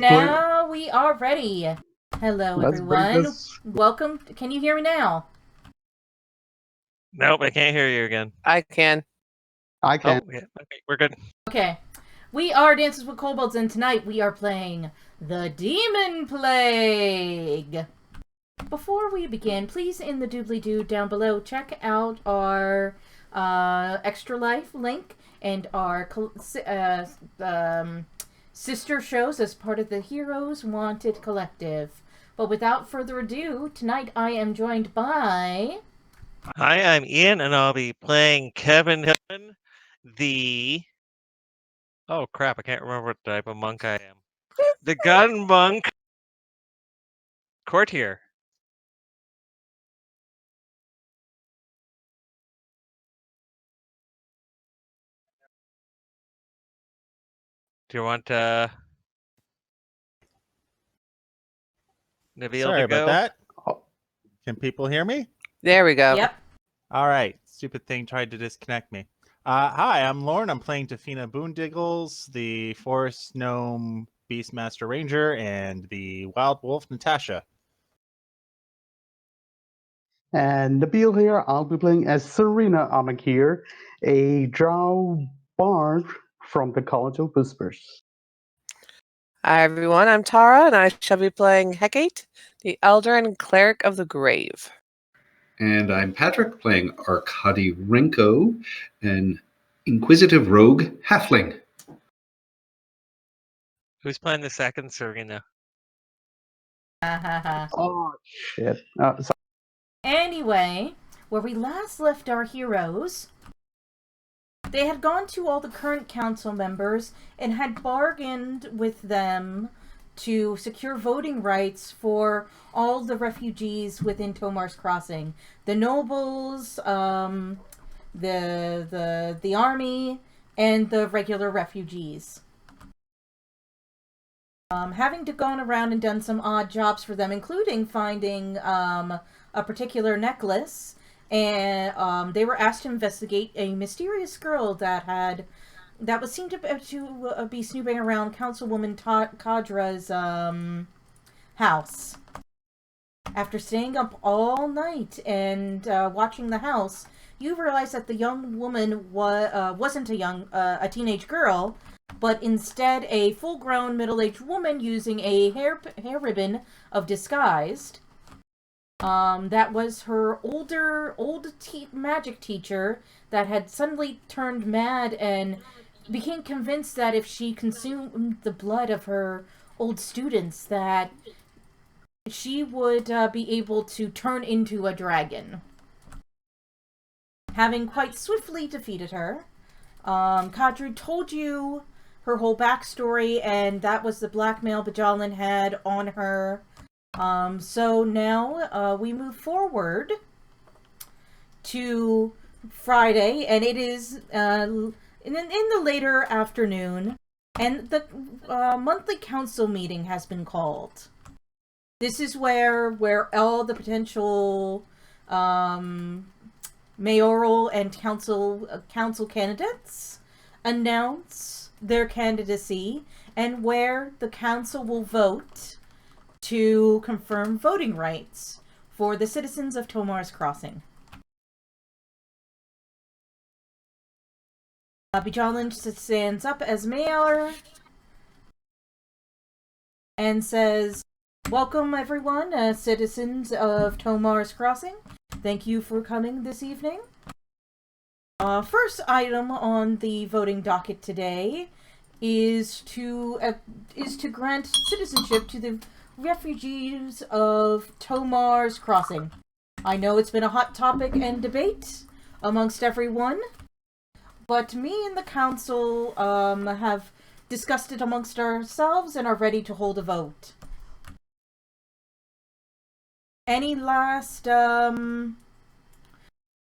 Now we are ready. Hello, Let's break everyone. this. Welcome. Can you hear me now? Nope, I can't hear you again. I can. I can. Oh, yeah. Okay, we're good. Okay. We are Dances with Kobolds, and tonight we are playing the Demonplague. Before we begin, please, in the doobly-doo down below, check out our Extra Life link and our sister shows as part of the Heroes Wanted Collective. But without further ado, tonight I am joined by... Hi, I'm Ian, and I'll be playing Kevin Hillman, the... Oh, crap, I can't remember what type of monk I am. The gun monk courtier. Do you want Nabil Sorry to go? about that. Oh. Can people hear me? There we go. Yep. All right. Stupid thing tried to disconnect me. Hi, I'm Lauren. I'm playing Tafina Boondiggles, the Forest Gnome Beastmaster Ranger, and the Wild Wolf Natasha. And Nabil here. I'll be playing as Serena Amakir, a drow bard from the College of Whispers. Hi, everyone. I'm Tara, and I shall be playing Hecate, the Elder and Cleric of the Grave. And I'm Patrick, playing Arkady Renko, an inquisitive rogue halfling. Who's playing the second Serena? Oh, shit. Anyway, where we last left our heroes, they had gone to all the current council members and had bargained with them to secure voting rights for all the refugees within Tomar's Crossing. The nobles, the army, and the regular refugees. Having to gone around and done some odd jobs for them, including finding a particular necklace, and they were asked to investigate a mysterious girl that was seen to be snooping around Councilwoman Kadra's house. After staying up all night and watching the house, you realize that the young woman wasn't a teenage girl, but instead a full-grown middle-aged woman using a hair ribbon of disguised. That was her old magic teacher that had suddenly turned mad and became convinced that if she consumed the blood of her old students, that she would be able to turn into a dragon. Having quite swiftly defeated her, Kadru told you her whole backstory, and that was the blackmail Bajalin had on her. So now we move forward to Friday, and it is in the later afternoon, and the monthly council meeting has been called. This is where all the potential mayoral and council candidates announce their candidacy, and where the council will vote to confirm voting rights for the citizens of Tomar's Crossing. Bajalin stands up as mayor and says, "Welcome everyone, citizens of Tomar's Crossing. Thank you for coming this evening. First item on the voting docket today is to grant citizenship to the refugees of Tomar's Crossing. I know it's been a hot topic and debate amongst everyone, but me and the council have discussed it amongst ourselves and are ready to hold a vote. Any last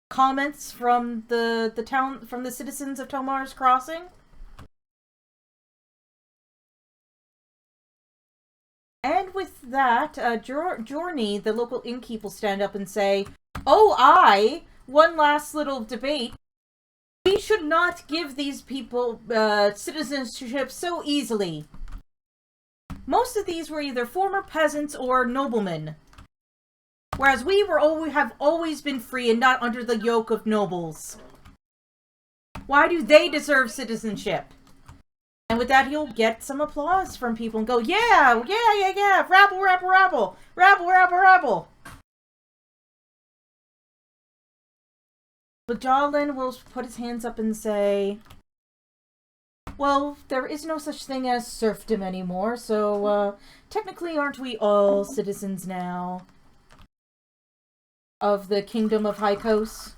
comments from the citizens of Tomar's Crossing? And with that, Jorny, the local innkeep, will stand up and say, "Oh, one last little debate. We should not give these people citizenship so easily. most of these were either former peasants or noblemen. Whereas have always been free and not under the yoke of nobles. Why do they deserve citizenship? And with that, he'll get some applause from people and go, yeah, rabble, rabble, rabble, rabble, rabble, rabble. But Jolin will put his hands up and say, well, there is no such thing as serfdom anymore, so technically aren't we all citizens now of the Kingdom of Hykos?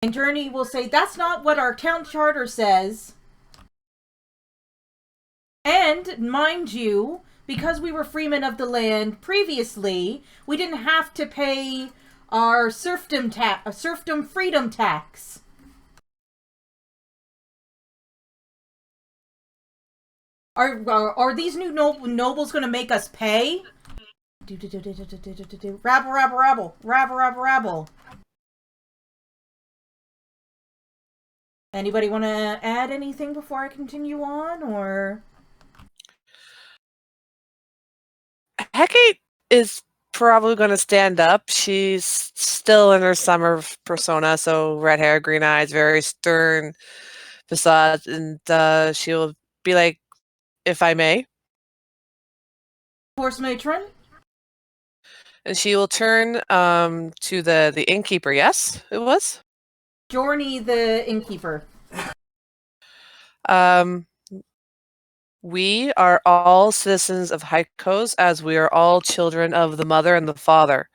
And Journey will say, that's not what our town charter says. And, mind you, because we were freemen of the land previously, we didn't have to pay our serfdom freedom tax. Are these new nobles going to make us pay? Rabble, rabble, rabble, rabble, rabble, rabble. Anybody want to add anything before I continue on, or? Hecate is probably going to stand up. She's still in her summer persona, so red hair, green eyes, very stern facade, and she will be like, if I may. Of course, matron. And she will turn to the innkeeper. Yes, it was? Journey the innkeeper. We are all citizens of Hykos, as we are all children of the mother and the father.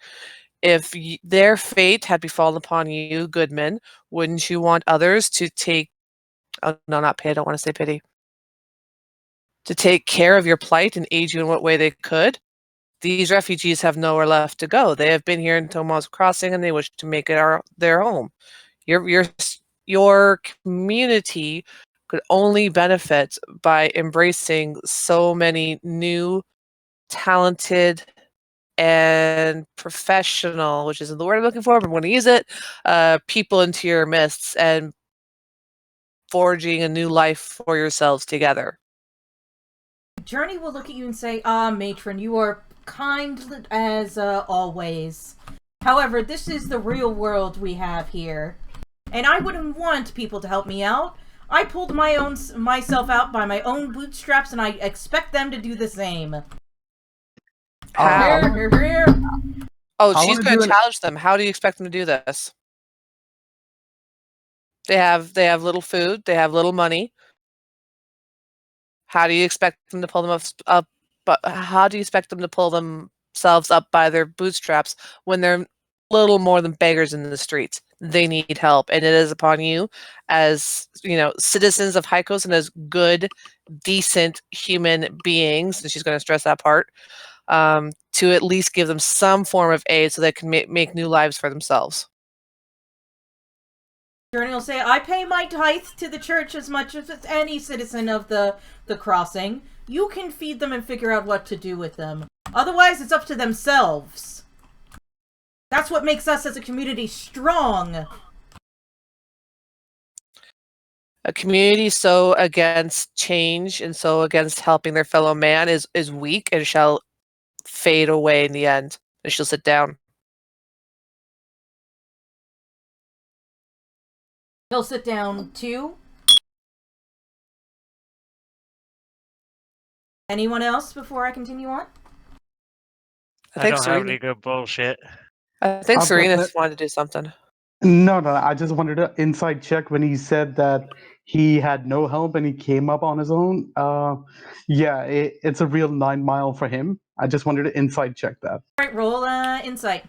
If their fate had befallen upon you, Goodman, wouldn't you want others to take... Oh, no, not pay. I don't want to say pity. To take care of your plight and aid you in what way they could? These refugees have nowhere left to go. They have been here in Tomas Crossing, and they wish to make it their home. Your community could only benefit by embracing so many new, talented, and professional, which isn't the word I'm looking for, but I'm going to use it, people into your midst and forging a new life for yourselves together. Journey will look at you and say, matron, you are kind as always. However, this is the real world we have here. And I wouldn't want people to help me out. I pulled myself out by my own bootstraps, and I expect them to do the same. How? Here. Oh, she's going to challenge them. How do you expect them to do this? They have little food. They have little money. How do you expect them to pull them up? But how do you expect them to pull themselves up by their bootstraps when they're little more than beggars in the streets? They need help, and it is upon you, as citizens of Hykos and as good, decent human beings. And she's going to stress that part, to at least give them some form of aid so they can make new lives for themselves. Journey will say, I pay my tithe to the church as much as any citizen of the crossing. You can feed them and figure out what to do with them. Otherwise, it's up to themselves. That's what makes us as a community strong. A community so against change and so against helping their fellow man is weak and shall fade away in the end. And she'll sit down. He'll sit down too. Anyone else before I continue on? I don't have any good bullshit. I think Serena wanted to do something. No, I just wanted to inside check when he said that he had no help and he came up on his own. Yeah, it's a real 9 mile for him. I just wanted to inside check that. All right, roll insight.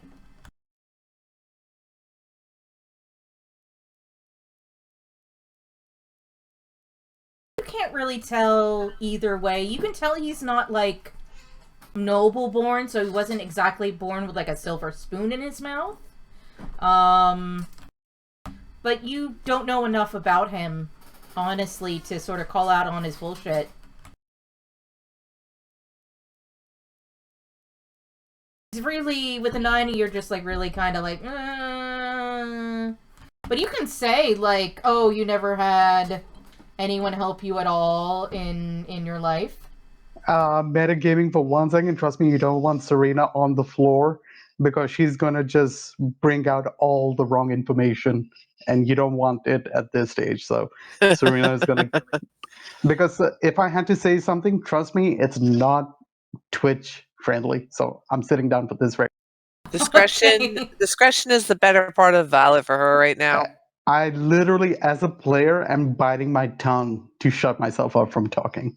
You can't really tell either way. You can tell he's not like noble born, so he wasn't exactly born with like a silver spoon in his mouth. But you don't know enough about him, honestly, to sort of call out on his bullshit. He's really, with a 90, you're just like really kind of like, But you can say like, oh, you never had Anyone help you at all in your life? Metagaming for 1 second. Trust me, you don't want Serena on the floor because she's gonna just bring out all the wrong information, and you don't want it at this stage. So Serena is gonna. Because if I had to say something, trust me, it's not Twitch friendly. So I'm sitting down for this right. Discretion Okay. discretion is the better part of valor for her right now. I literally, as a player, am biting my tongue to shut myself up from talking.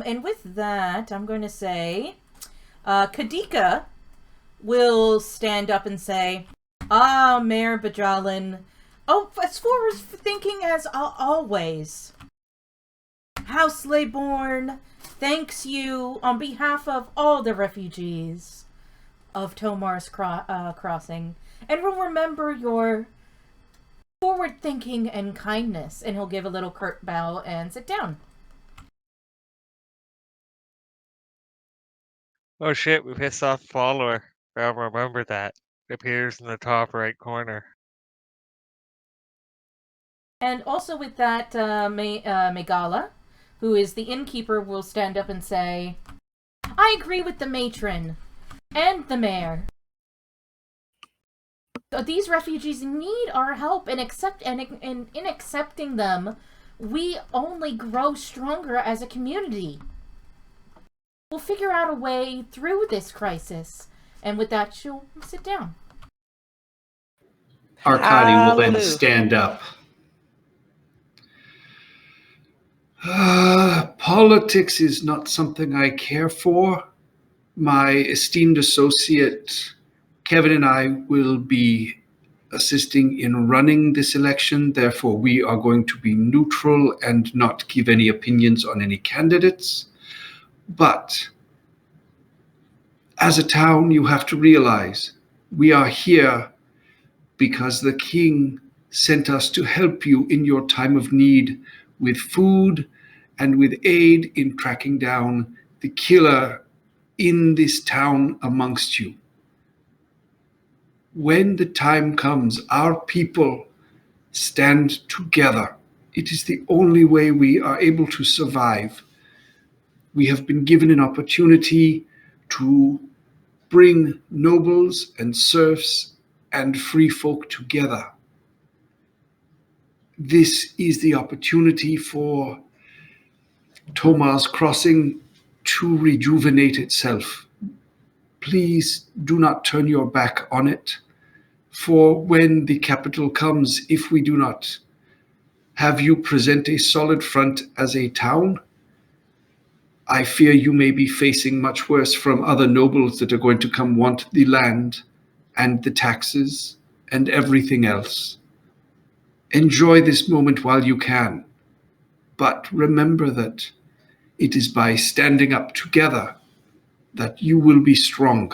And with that, I'm going to say, Kadika will stand up and say, "Ah, Mayor Bajalin. Oh, as far as thinking as always. House Leybourne thanks you on behalf of all the refugees of Tomar's Crossing, and will remember your forward thinking and kindness." And he'll give a little curt bow and sit down. Oh shit, we pissed off the follower. I'll remember that. It appears in the top right corner. And also with that, Megala, who is the innkeeper, will stand up and say, "I agree with the matron and the mayor. These refugees need our help, and in accepting them, we only grow stronger as a community. We'll figure out a way through this crisis." And with that, she'll sit down. Arkady will then Hallelujah. stand up. Politics is not something I care for. My esteemed associate Kevin and I will be assisting in running this election. Therefore, we are going to be neutral and not give any opinions on any candidates. But as a town, you have to realize we are here because the king sent us to help you in your time of need with food and with aid in tracking down the killer in this town amongst you. When the time comes, our people stand together. It is the only way we are able to survive. We have been given an opportunity to bring nobles and serfs and free folk together. This is the opportunity for Tomar's Crossing to rejuvenate itself. Please do not turn your back on it, for when the capital comes, if we do not have you present a solid front as a town, I fear you may be facing much worse from other nobles that are going to come want the land and the taxes and everything else. Enjoy this moment while you can, but remember that it is by standing up together that you will be strong.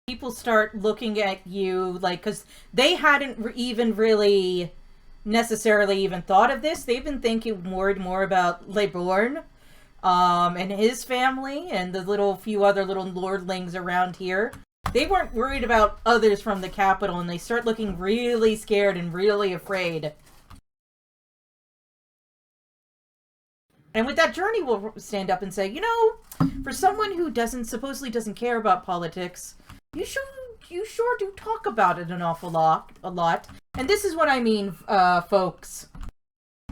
People start looking at you like, because they hadn't even really necessarily even thought of this. They've been thinking more and more about Leybourne and his family and the little few other little lordlings around here. They weren't worried about others from the capital, and they start looking really scared and really afraid. And with that, Journey will stand up and say, "You know, for someone who supposedly doesn't care about politics, you sure do talk about it an awful lot. And this is what I mean, folks.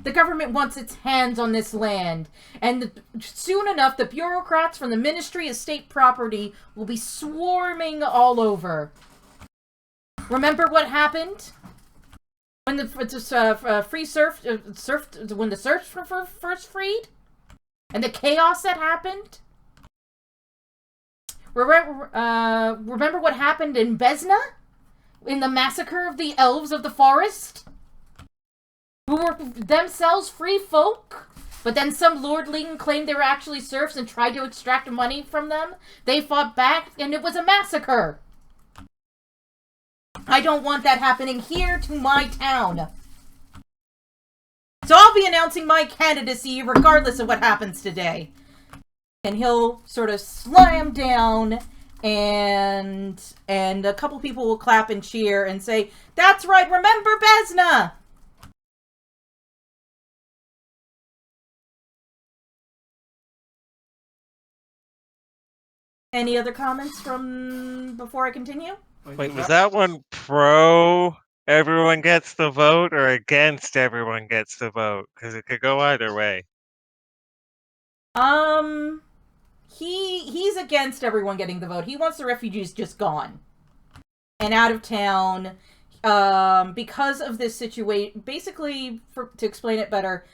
The government wants its hands on this land, and soon enough, the bureaucrats from the Ministry of State Property will be swarming all over. Remember what happened when the serfs were first freed, and the chaos that happened? Remember what happened in Besna, in the massacre of the elves of the forest, who were themselves free folk, but then some lordling claimed they were actually serfs and tried to extract money from them. They fought back, and it was a massacre. I don't want that happening here to my town. So I'll be announcing my candidacy regardless of what happens today." And he'll sort of slam down and a couple people will clap and cheer and say, "That's right, remember Besna!" Any other comments from before I continue? Wait, was that one pro everyone gets the vote or against everyone gets the vote? Because it could go either way. He's against everyone getting the vote. He wants the refugees just gone and out of town. Because of this situation, basically, to explain it better,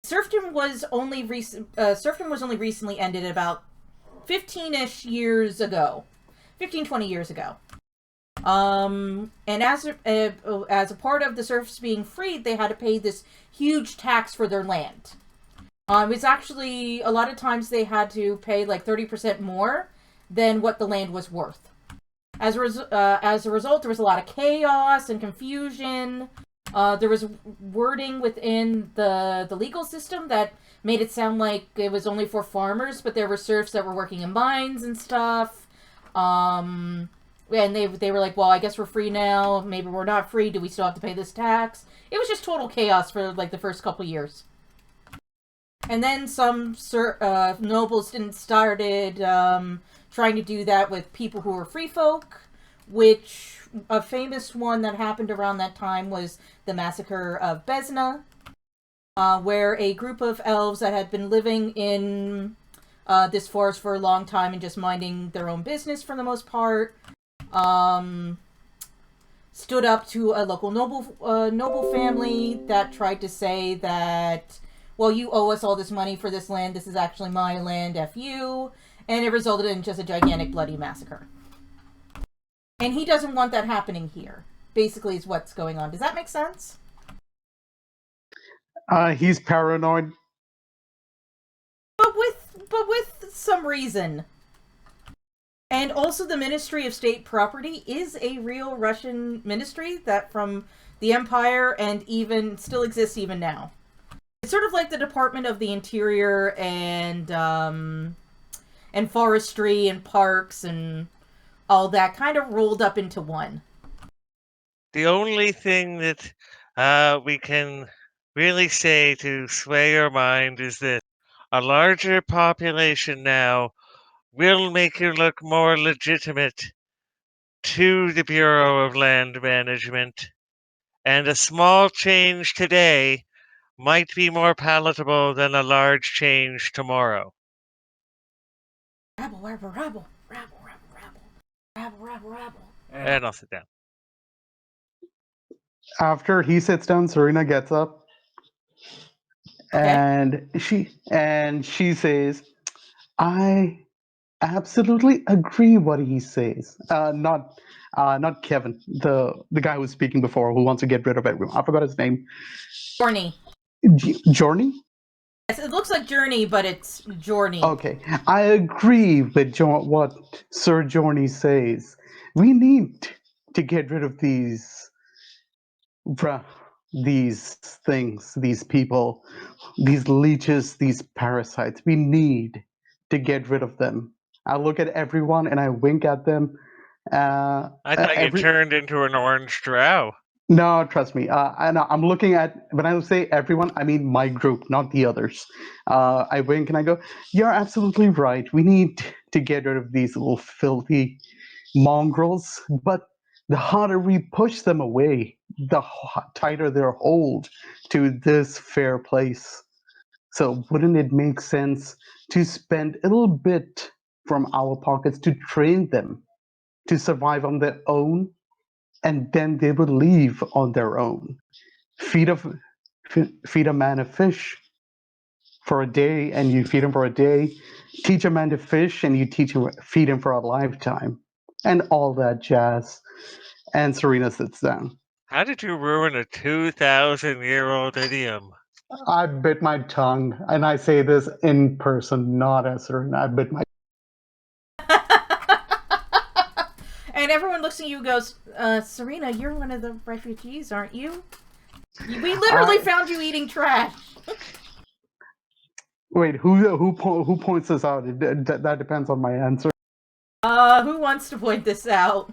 serfdom was only recently ended about 15-ish years ago, 15-20 years ago. And as a part of the serfs being freed, they had to pay this huge tax for their land. It's actually, a lot of times they had to pay like 30% more than what the land was worth. As a result, there was a lot of chaos and confusion. There was wording within the legal system that made it sound like it was only for farmers, but there were serfs that were working in mines and stuff. And they were like, well, I guess we're free now. Maybe we're not free. Do we still have to pay this tax? It was just total chaos for like the first couple years. And then some nobles started trying to do that with people who were free folk, which a famous one that happened around that time was the massacre of Besna, where a group of elves that had been living in this forest for a long time and just minding their own business for the most part, stood up to a local noble family that tried to say that, well, you owe us all this money for this land. This is actually my land, F you. And it resulted in just a gigantic bloody massacre. And he doesn't want that happening here, basically, is what's going on. Does that make sense? He's paranoid. But with some reason. And also the Ministry of State Property is a real Russian ministry that from the Empire and even still exists even now. It's sort of like the Department of the Interior and forestry and parks and all that kind of rolled up into one. The only thing that we can really say to sway your mind is that a larger population now will make you look more legitimate to the Bureau of Land Management, and a small change today might be more palatable than a large change tomorrow. Rabble, rabble, rabble, rabble, rabble, rabble, rabble, rabble, rabble. And I'll sit down. After he sits down, Serena gets up and she says, "I absolutely agree what he says." Not Kevin, the guy who was speaking before, who wants to get rid of everyone. I forgot his name. Journey. Journey? Yes, it looks like Journey, but it's Journey. Okay, I agree with what Sir Journey says. We need to get rid of these things, these people, these leeches, these parasites. We need to get rid of them. I look at everyone and I wink at them. I thought you turned into an orange drow. No, trust me. I'm looking at, when I say everyone, I mean my group, not the others. I wink and I go, "You're absolutely right. We need to get rid of these little filthy mongrels. But the harder we push them away, the tighter their hold to this fair place. So wouldn't it make sense to spend a little bit from our pockets to train them to survive on their own? And then they would leave on their own. Feed a man a fish for a day, and you feed him for a day. Teach a man to fish, and you feed him for a lifetime, and all that jazz." And Serena sits down. How did you ruin a 2,000-year-old idiom? I bit my tongue, and I say this in person, not as Serena. I bit my. And everyone looks at you and goes, "Serena, you're one of the refugees, aren't you? We literally found you eating trash." Wait, who points this out? That depends on my answer. Who wants to point this out?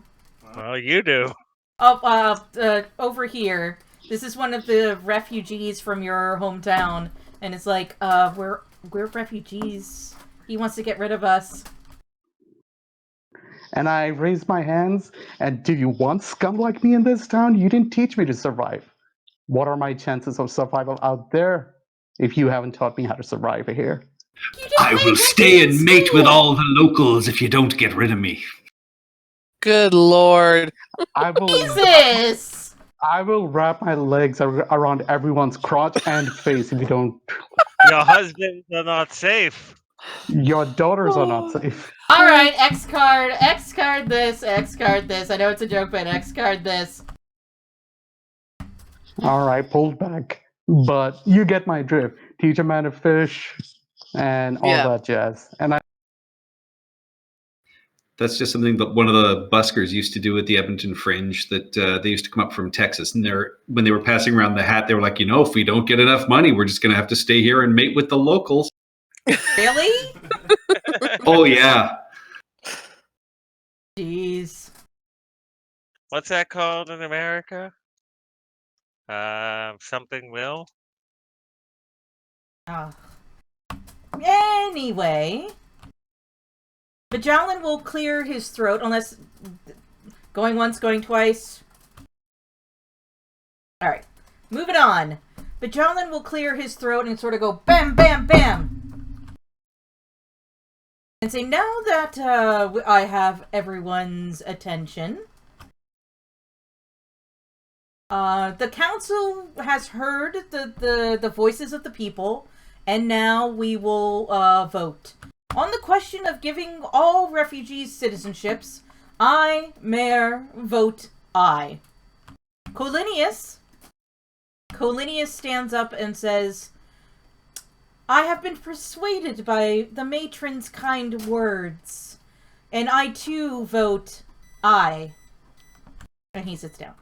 Well, you do. Over here. This is one of the refugees from your hometown, and it's like, we're refugees. He wants to get rid of us. And I raise my hands, and do you want scum like me in this town? You didn't teach me to survive. What are my chances of survival out there if you haven't taught me how to survive here? I will stay and mate with all the locals if you don't get rid of me. Good lord. I will. Jesus! I will wrap my legs around everyone's crotch and face if you don't. Your husbands are not safe. Your daughters are not safe. Alright, X card this, X card this. I know it's a joke, but X card this. All right, pulled back. But you get my drift. Teach a man to fish and all that jazz. And That's just something that one of the buskers used to do at the Edmonton Fringe. That they used to come up from Texas, and when they were passing around the hat, they were like, if we don't get enough money, we're just going to have to stay here and mate with the locals. Really? Oh yeah. Jeez. What's that called in America? Something will? Oh. Anyway. Bajalin will clear his throat unless... Going once, going twice. Alright. Moving on. Bajalin will clear his throat and sort of go bam, bam, bam. And say, now that I have everyone's attention, the council has heard the voices of the people, and now we will vote. On the question of giving all refugees citizenships, I, Mayor, vote aye. Colinius stands up and says, I have been persuaded by the matron's kind words, and I too vote aye. And he sits down.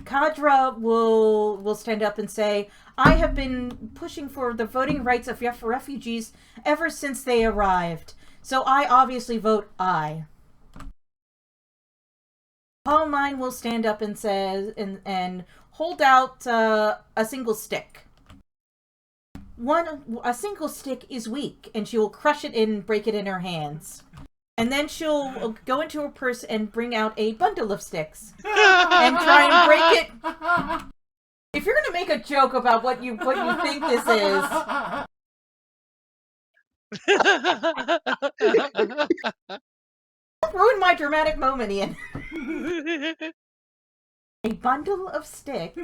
Kadra will stand up and say, I have been pushing for the voting rights of refugees ever since they arrived, so I obviously vote aye. Palmine will stand up and say, and hold out a single stick. A single stick is weak, and she will crush it and break it in her hands. And then she'll go into her purse and bring out a bundle of sticks and try and break it. If you're gonna make a joke about what you think this is, don't ruin my dramatic moment, Ian. A bundle of sticks.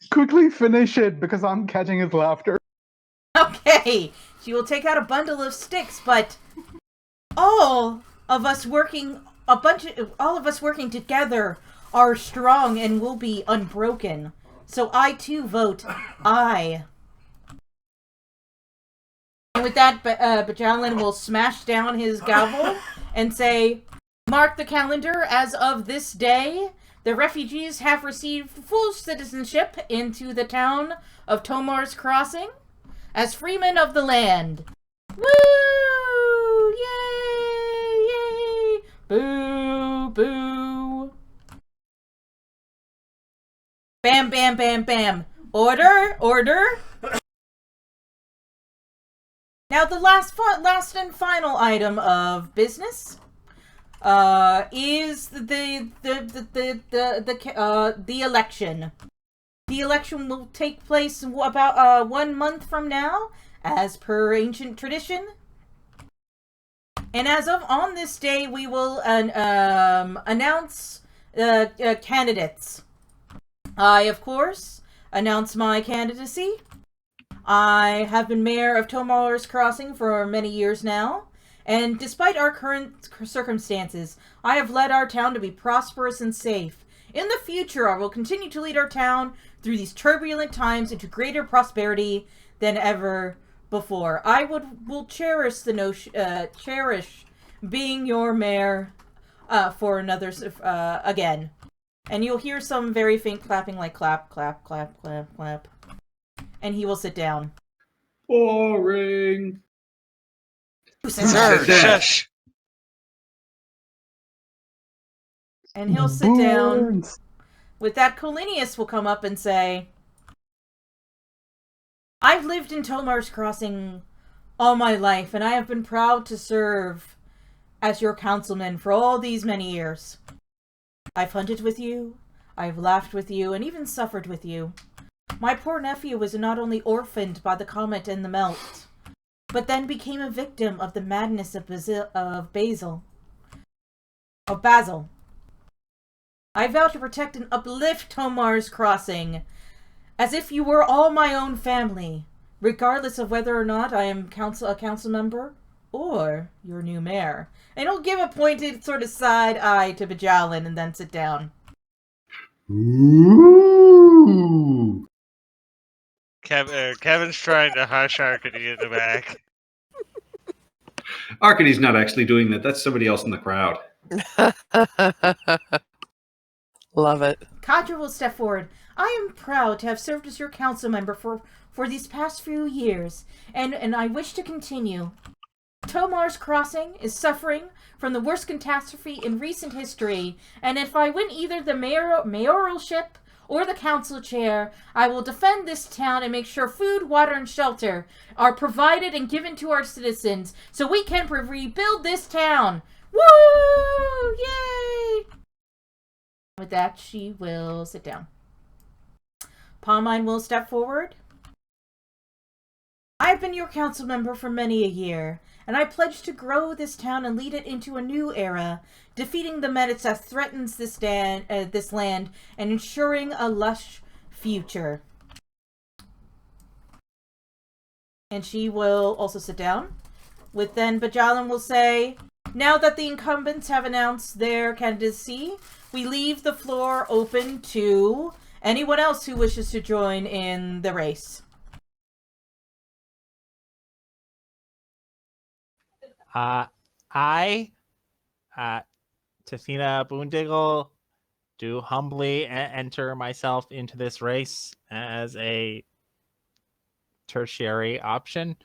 quickly finish it because I'm catching his laughter. Okay, she will take out a bundle of sticks, but all of us working together are strong and will be unbroken. So I too vote aye. And with that, Bajalin will smash down his gavel and say, mark the calendar, as of this day, the refugees have received full citizenship into the town of Tomar's Crossing as freemen of the land. Woo! Yay! Yay! Boo! Boo! Bam, bam, bam, bam. Order! Order! Now the last and final item of business is the election. The election will take place about 1 month from now, as per ancient tradition. And as of on this day, we will announce candidates. I, of course, announce my candidacy. I have been mayor of Tomar's Crossing for many years now, and despite our current circumstances, I have led our town to be prosperous and safe. In the future, I will continue to lead our town through these turbulent times into greater prosperity than ever before. I will cherish cherish being your mayor for another again. And you'll hear some very faint clapping, like clap, clap, clap, clap, clap. And he will sit down. Boring. Sir. Shush. And he'll sit down. Burns. With that, Colinius will come up and say, I've lived in Tomar's Crossing all my life, and I have been proud to serve as your councilman for all these many years. I've hunted with you, I've laughed with you, and even suffered with you. My poor nephew was not only orphaned by the comet and the melt, but then became a victim of the madness of Basil. I vow to protect and uplift Tomar's Crossing, as if you were all my own family, regardless of whether or not I am a council member or your new mayor. And he'll give a pointed sort of side eye to Bajalin and then sit down. Ooh. Kevin's trying to hush Arkady in the back. Arkady's not actually doing that. That's somebody else in the crowd. Love it. Kadra will step forward. I am proud to have served as your council member for these past few years, and I wish to continue. Tomar's Crossing is suffering from the worst catastrophe in recent history, and if I win either the mayoralship or the council chair, I will defend this town and make sure food, water, and shelter are provided and given to our citizens so we can rebuild this town. Woo! Yay! With that, she will sit down. Palmine will step forward. I've been your council member for many a year, and I pledge to grow this town and lead it into a new era, defeating the menace that threatens this land and ensuring a lush future. And she will also sit down. With then Bajalin will say, now that the incumbents have announced their candidacy, we leave the floor open to anyone else who wishes to join in the race. I, Tafina Boondiggle, do humbly enter myself into this race as a tertiary option,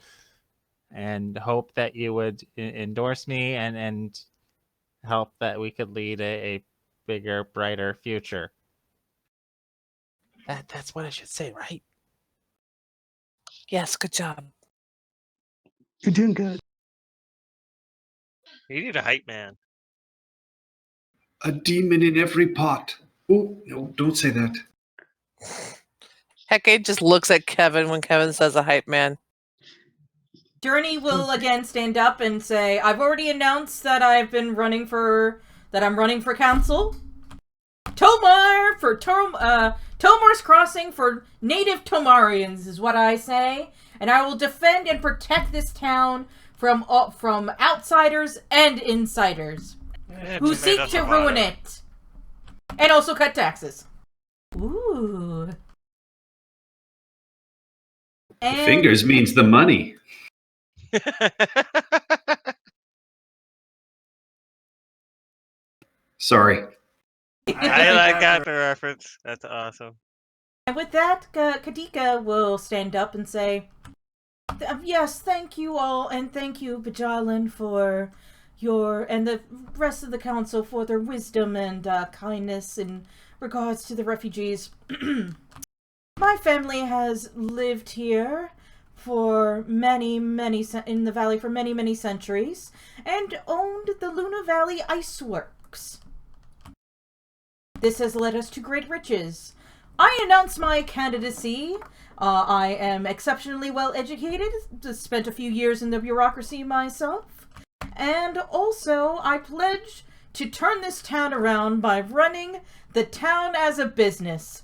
and hope that you would endorse me and help that we could lead a bigger, brighter future. That's what I should say, right? Yes, good job. You're doing good. You need a hype man. A demon in every pot. Oh, no, don't say that. Hecate just looks at Kevin when Kevin says a hype man. Journey will again stand up and say, I've already announced that I'm running for council. Tomar's Crossing for native Tomarians is what I say, and I will defend and protect this town from outsiders and insiders who seek to ruin it, and also cut taxes. Ooh. The fingers means the money. Sorry. I like that reference. That's awesome. And with that, Kadika will stand up and say, yes, thank you all, and thank you, Bajalin, for and the rest of the council for their wisdom and kindness in regards to the refugees. My family has lived here for in the valley for many centuries, and owned the Luna Valley Iceworks. This has led us to great riches. I announce my candidacy. I am exceptionally well educated, spent a few years in the bureaucracy myself, and also I pledge to turn this town around by running the town as a business.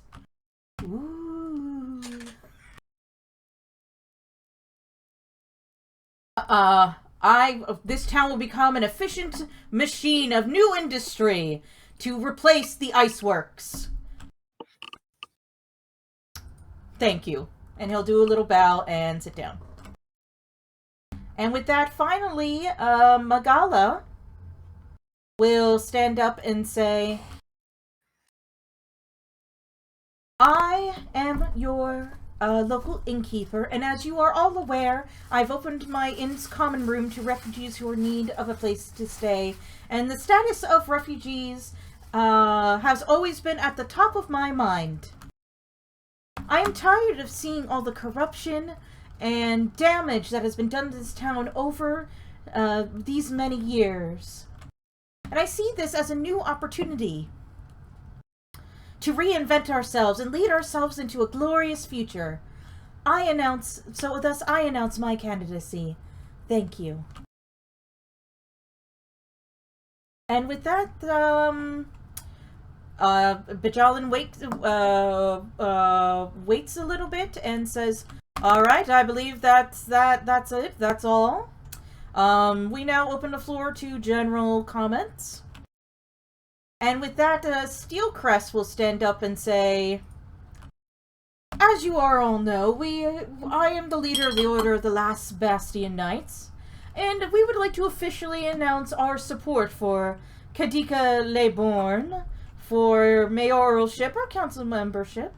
Ooh. This town will become an efficient machine of new industry to replace the iceworks. Thank you. And he'll do a little bow and sit down. And with that, finally, Magala will stand up and say, I am your a local innkeeper, and as you are all aware, I've opened my inn's common room to refugees who are in need of a place to stay, and the status of refugees has always been at the top of my mind. I am tired of seeing all the corruption and damage that has been done to this town over these many years. And I see this as a new opportunity to reinvent ourselves and lead ourselves into a glorious future. Thus I announce my candidacy. Thank you. And with that, Bajalin waits a little bit and says, "All right, I believe that's it. That's all. We now open the floor to general comments." And with that, Steelcrest will stand up and say, "As you all know, I am the leader of the Order of the Last Bastion Knights, and we would like to officially announce our support for Kadika Leborn for mayoralship or council membership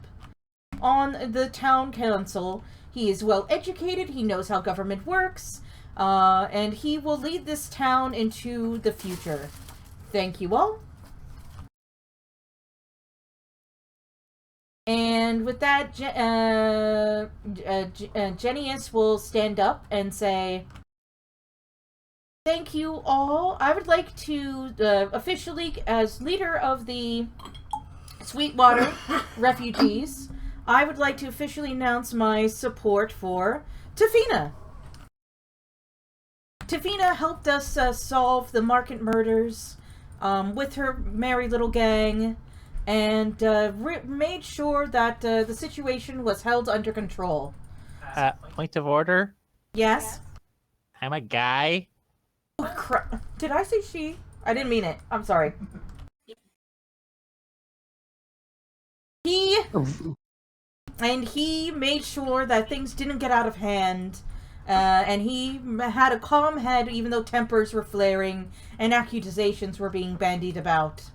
on the town council. He is well educated, he knows how government works, and he will lead this town into the future. Thank you all." And with that, Genius will stand up and say, "Thank you all. I would like to officially, as leader of the Sweetwater refugees, I would like to officially announce my support for Tafina. Tafina helped us solve the market murders with her merry little gang, and made sure that the situation was held under control." Point of order. Yes? I'm a guy. Oh, crap. Did I say she? I didn't mean it. I'm sorry. He made sure that things didn't get out of hand, and he had a calm head even though tempers were flaring and accusations were being bandied about.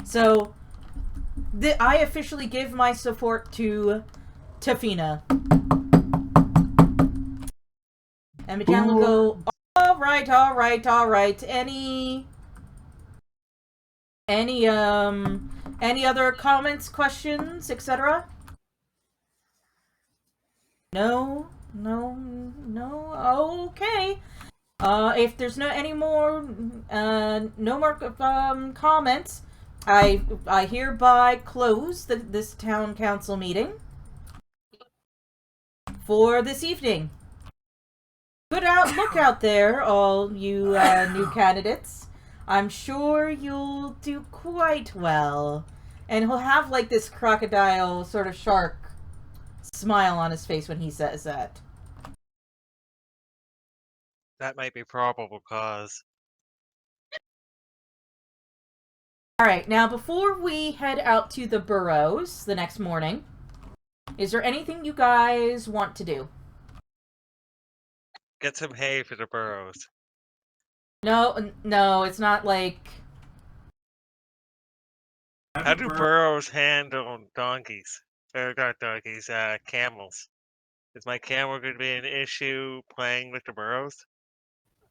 So I officially give my support to Tafina. And Majan will go, all right. Any other comments, questions, etc.? No. Okay. If there's no more comments, I hereby close this town council meeting for this evening. Good look out there, all you new candidates. I'm sure you'll do quite well. And he'll have like this crocodile sort of shark smile on his face when he says that. That might be probable cause. Alright, now before we head out to the burrows the next morning, is there anything you guys want to do? Get some hay for the burrows. No, it's not like... How do burrows handle donkeys? Or not donkeys, camels. Is my camel going to be an issue playing with the burrows?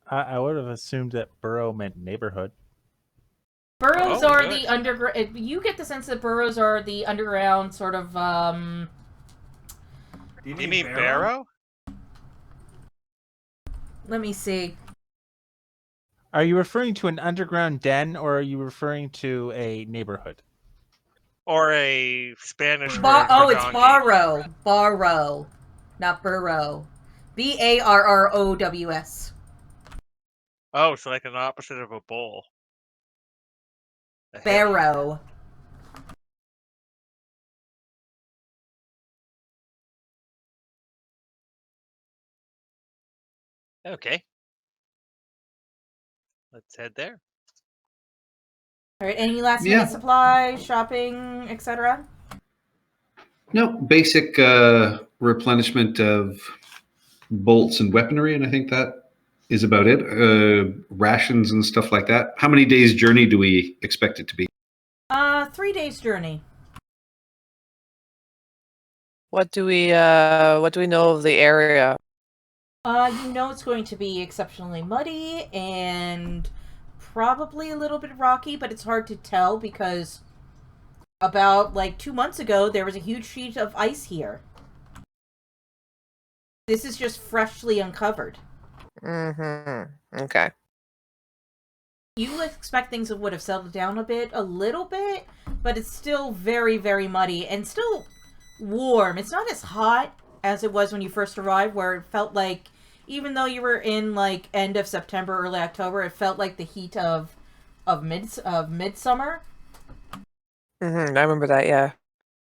I would have assumed that burrow meant neighborhood. Burrows Oh, are good. the underground... You get the sense that burrows are the underground sort of, You mean barrow? Let me see. Are you referring to an underground den, or are you referring to a neighborhood? Or a Spanish word for It's donkey? barrow. Barrow. Not burrow. Barrows. Oh, it's like an opposite of a bull. A hill. Barrow. Okay. Let's head there. Alright, any last minute supplies, shopping, etc.? No, basic replenishment of bolts and weaponry, and I think that is about it. Rations and stuff like that. How many days' journey do we expect it to be? 3 days journey. What do we know of the area? You know it's going to be exceptionally muddy and probably a little bit rocky, but it's hard to tell because about like 2 months ago there was a huge sheet of ice here. This is just freshly uncovered. Mm-hmm. Okay. You expect things would have settled down a little bit, but it's still very, very muddy and still warm. It's not as hot as it was when you first arrived, where it felt like, even though you were in like end of September, early October, it felt like the heat of midsummer. Mm-hmm. I remember that. Yeah.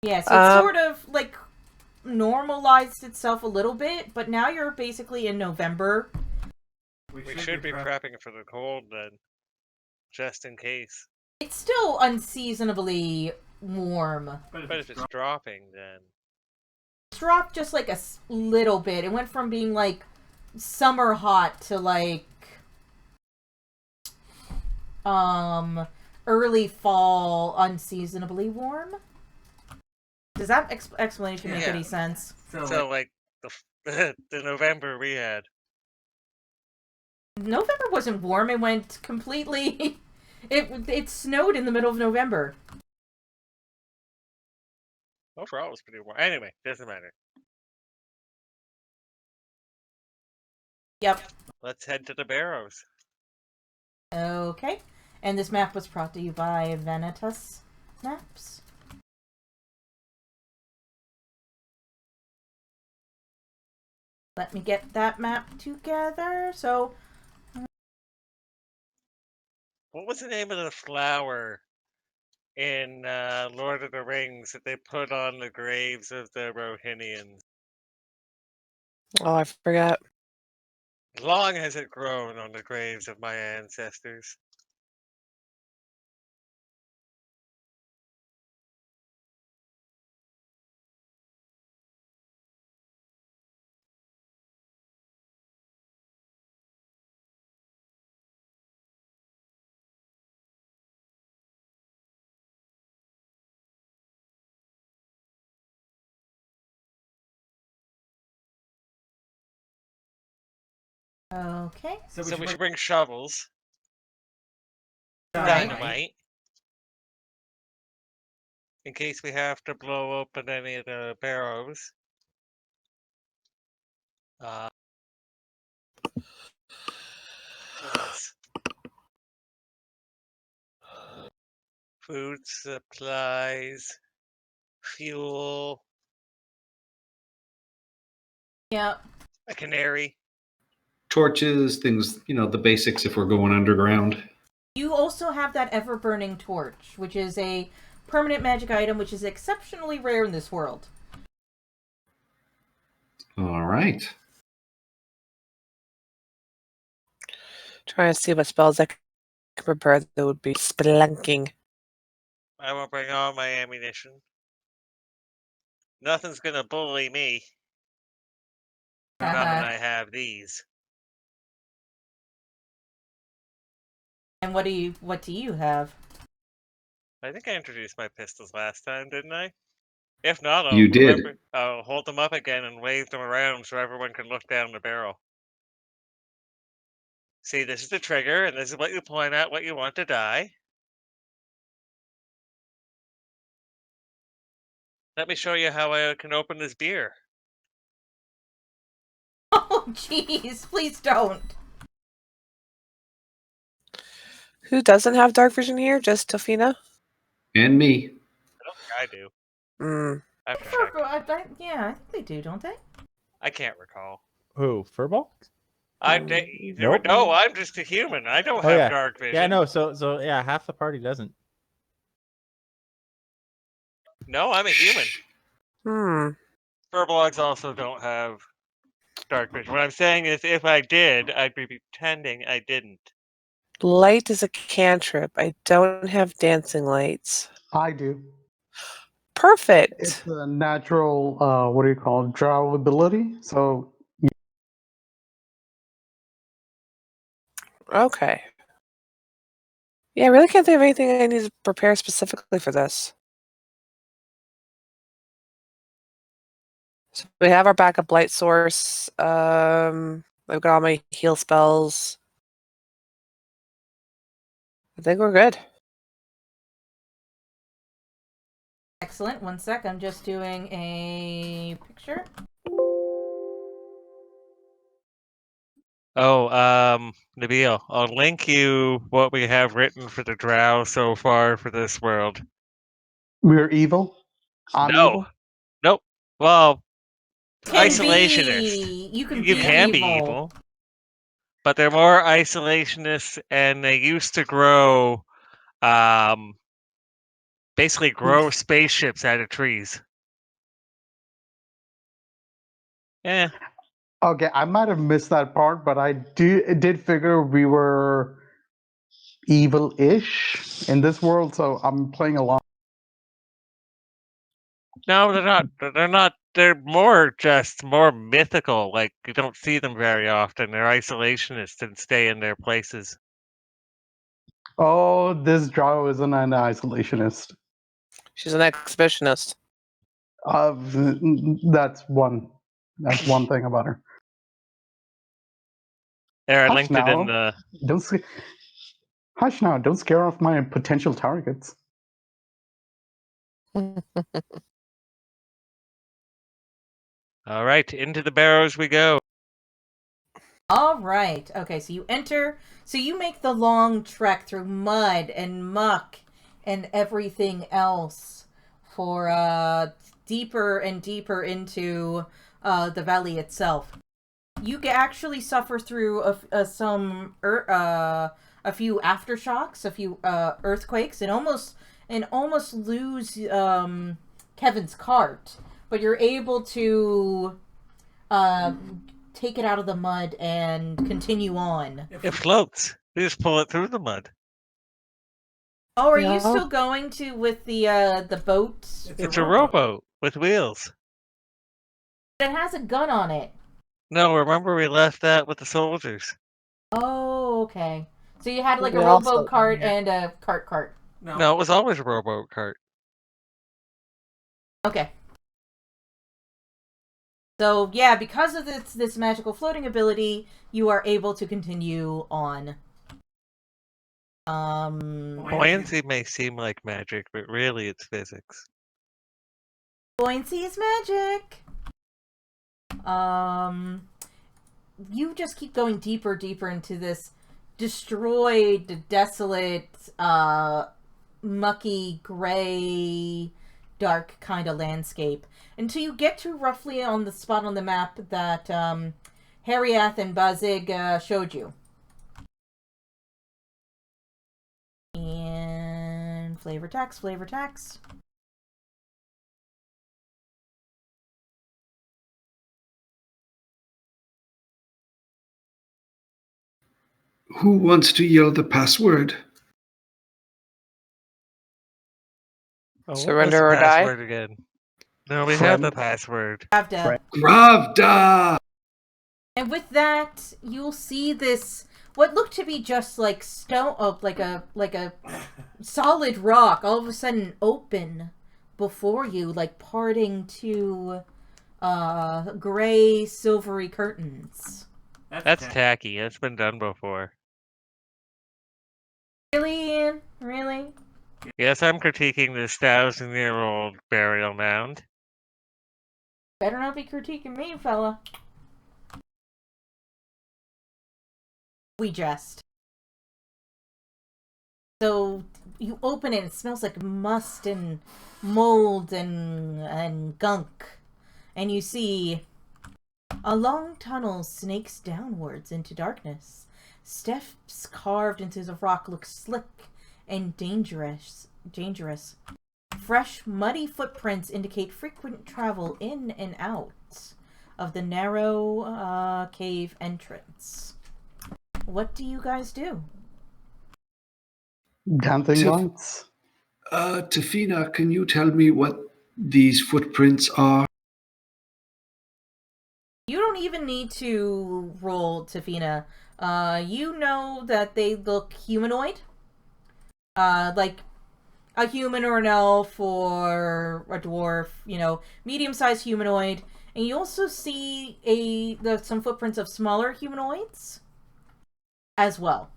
Yeah, so it's sort of like normalized itself a little bit, but now you're basically in November. We should be prepping for the cold then, just in case. It's still unseasonably warm. But if it's dropping, then It's dropped just like a little bit. It went from being like summer hot to like early fall unseasonably warm. Does that explanation make any sense? so like the the November we had. November wasn't warm. It went completely. It snowed in the middle of November. Overall, it was pretty warm. Anyway, doesn't matter. Yep. Let's head to the Barrows. Okay. And this map was brought to you by Vanitas Maps. Let me get that map together. So, What was the name of the flower in Lord of the Rings that they put on the graves of the Rohinians? Oh, I forgot. Long has it grown on the graves of my ancestors. okay. So we should bring shovels, Right. dynamite, in case we have to blow open any of the barrows. What else? Food supplies, fuel, Yeah. a canary. Torches, things, the basics if we're going underground. You also have that ever-burning torch, which is a permanent magic item, which is exceptionally rare in this world. All right. Trying to see what spells I can prepare that would be spelunking. I will bring all my ammunition. Nothing's gonna bully me. Now that I have these. And what do you have? I think I introduced my pistols last time, didn't I? If not, You did. I'll hold them up again and wave them around so everyone can look down the barrel. See, this is the trigger, and this is what you point at what you want to die. Let me show you how I can open this beer. Oh, jeez, please don't. Who doesn't have dark vision here? Just Tofina? And me. I don't think I do. Mm. I have to check. Yeah, I think they do, don't they? I can't recall. Who? Furball? You never Nope. know. I'm just a human. I don't Oh, have yeah. dark vision. Yeah, no. So yeah, half the party doesn't. No, I'm a human. Hmm. Furbolgs also don't have dark vision. What I'm saying is, if I did, I'd be pretending I didn't. Light is a cantrip. I don't have dancing lights. I do. Perfect. It's a natural, what do you call it, drow ability. So Okay. Yeah, I really can't think of anything I need to prepare specifically for this. So we have our backup light source. I've got all my heal spells. I think we're good. Excellent. 1 sec. I'm just doing a picture. Oh, Nabil, I'll link you what we have written for the drow so far for this world. We're evil. I'm No. evil. Nope. Well, Can isolationist. be. You can You be can evil. be evil. But they're more isolationists, and they used to grow, basically grow spaceships out of trees. Yeah. Okay, I might have missed that part, but I did figure we were evil-ish in this world, so I'm playing along. No, they're not. They're not. They're more just more mythical. Like, you don't see them very often. They're isolationists and stay in their places. Oh, this drow isn't an isolationist. She's an exhibitionist. That's one. That's one thing about her. There, I Hush linked it in now. the. Don't hush now. Don't scare off my potential targets. All right, into the barrows we go. All right. Okay, so you enter. So you make the long trek through mud and muck and everything else for deeper and deeper into the valley itself. You actually suffer through a few aftershocks, a few earthquakes, and almost lose Kevin's cart, but you're able to take it out of the mud and continue on. It floats. You just pull it through the mud. Oh, are Yeah. you still going to with the boat? It's a rowboat with wheels. It has a gun on it. No, remember we left that with the soldiers. Oh, okay. So you had like a We also- rowboat cart and a cart. No, it was always a rowboat cart. Okay. So yeah, because of this magical floating ability, you are able to continue on. Buoyancy may seem like magic, but really it's physics. Buoyancy is magic. You just keep going deeper into this destroyed, desolate, mucky, gray, dark kind of landscape until you get to roughly on the spot on the map that Harriath and Bazig showed you. And flavor text. Who wants to yell the password? Oh, what Surrender was or the die? password again? No, we have the password. Pravda. Gravda! And with that, you'll see this what looked to be just like stone, like a solid rock, all of a sudden open before you, like parting to gray, silvery curtains. That's tacky. That's been done before. Really, Ian? Really? Yes, I'm critiquing this 1,000-year-old burial mound. Better not be critiquing me, fella. We jest. So you open it, it smells like must and mold and gunk. And you see a long tunnel snakes downwards into darkness. Steps carved into the rock look slick and dangerous. Fresh, muddy footprints indicate frequent travel in and out of the narrow cave entrance. What do you guys do? Dancing lights. Tafina, can you tell me what these footprints are? You don't even need to roll, Tafina. You know that they look humanoid. Like a human or an elf or a dwarf, medium-sized humanoid. And you also see some footprints of smaller humanoids as well.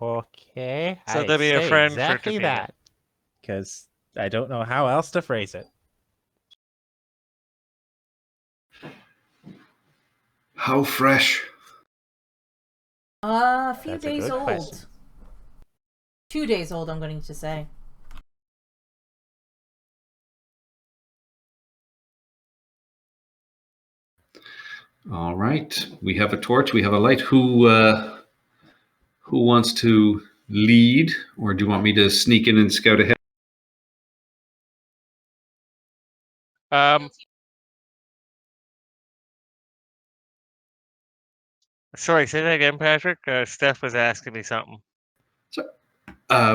Okay, So I'd to be a say friend for exactly Tavina. that, because I don't know how else to phrase it. How fresh? A few That's a days good old. question. 2 days old, I'm going to say. All right. We have a torch. We have a light. Who wants to lead, or do you want me to sneak in and scout ahead? Sorry, say that again, Patrick. Steph was asking me something.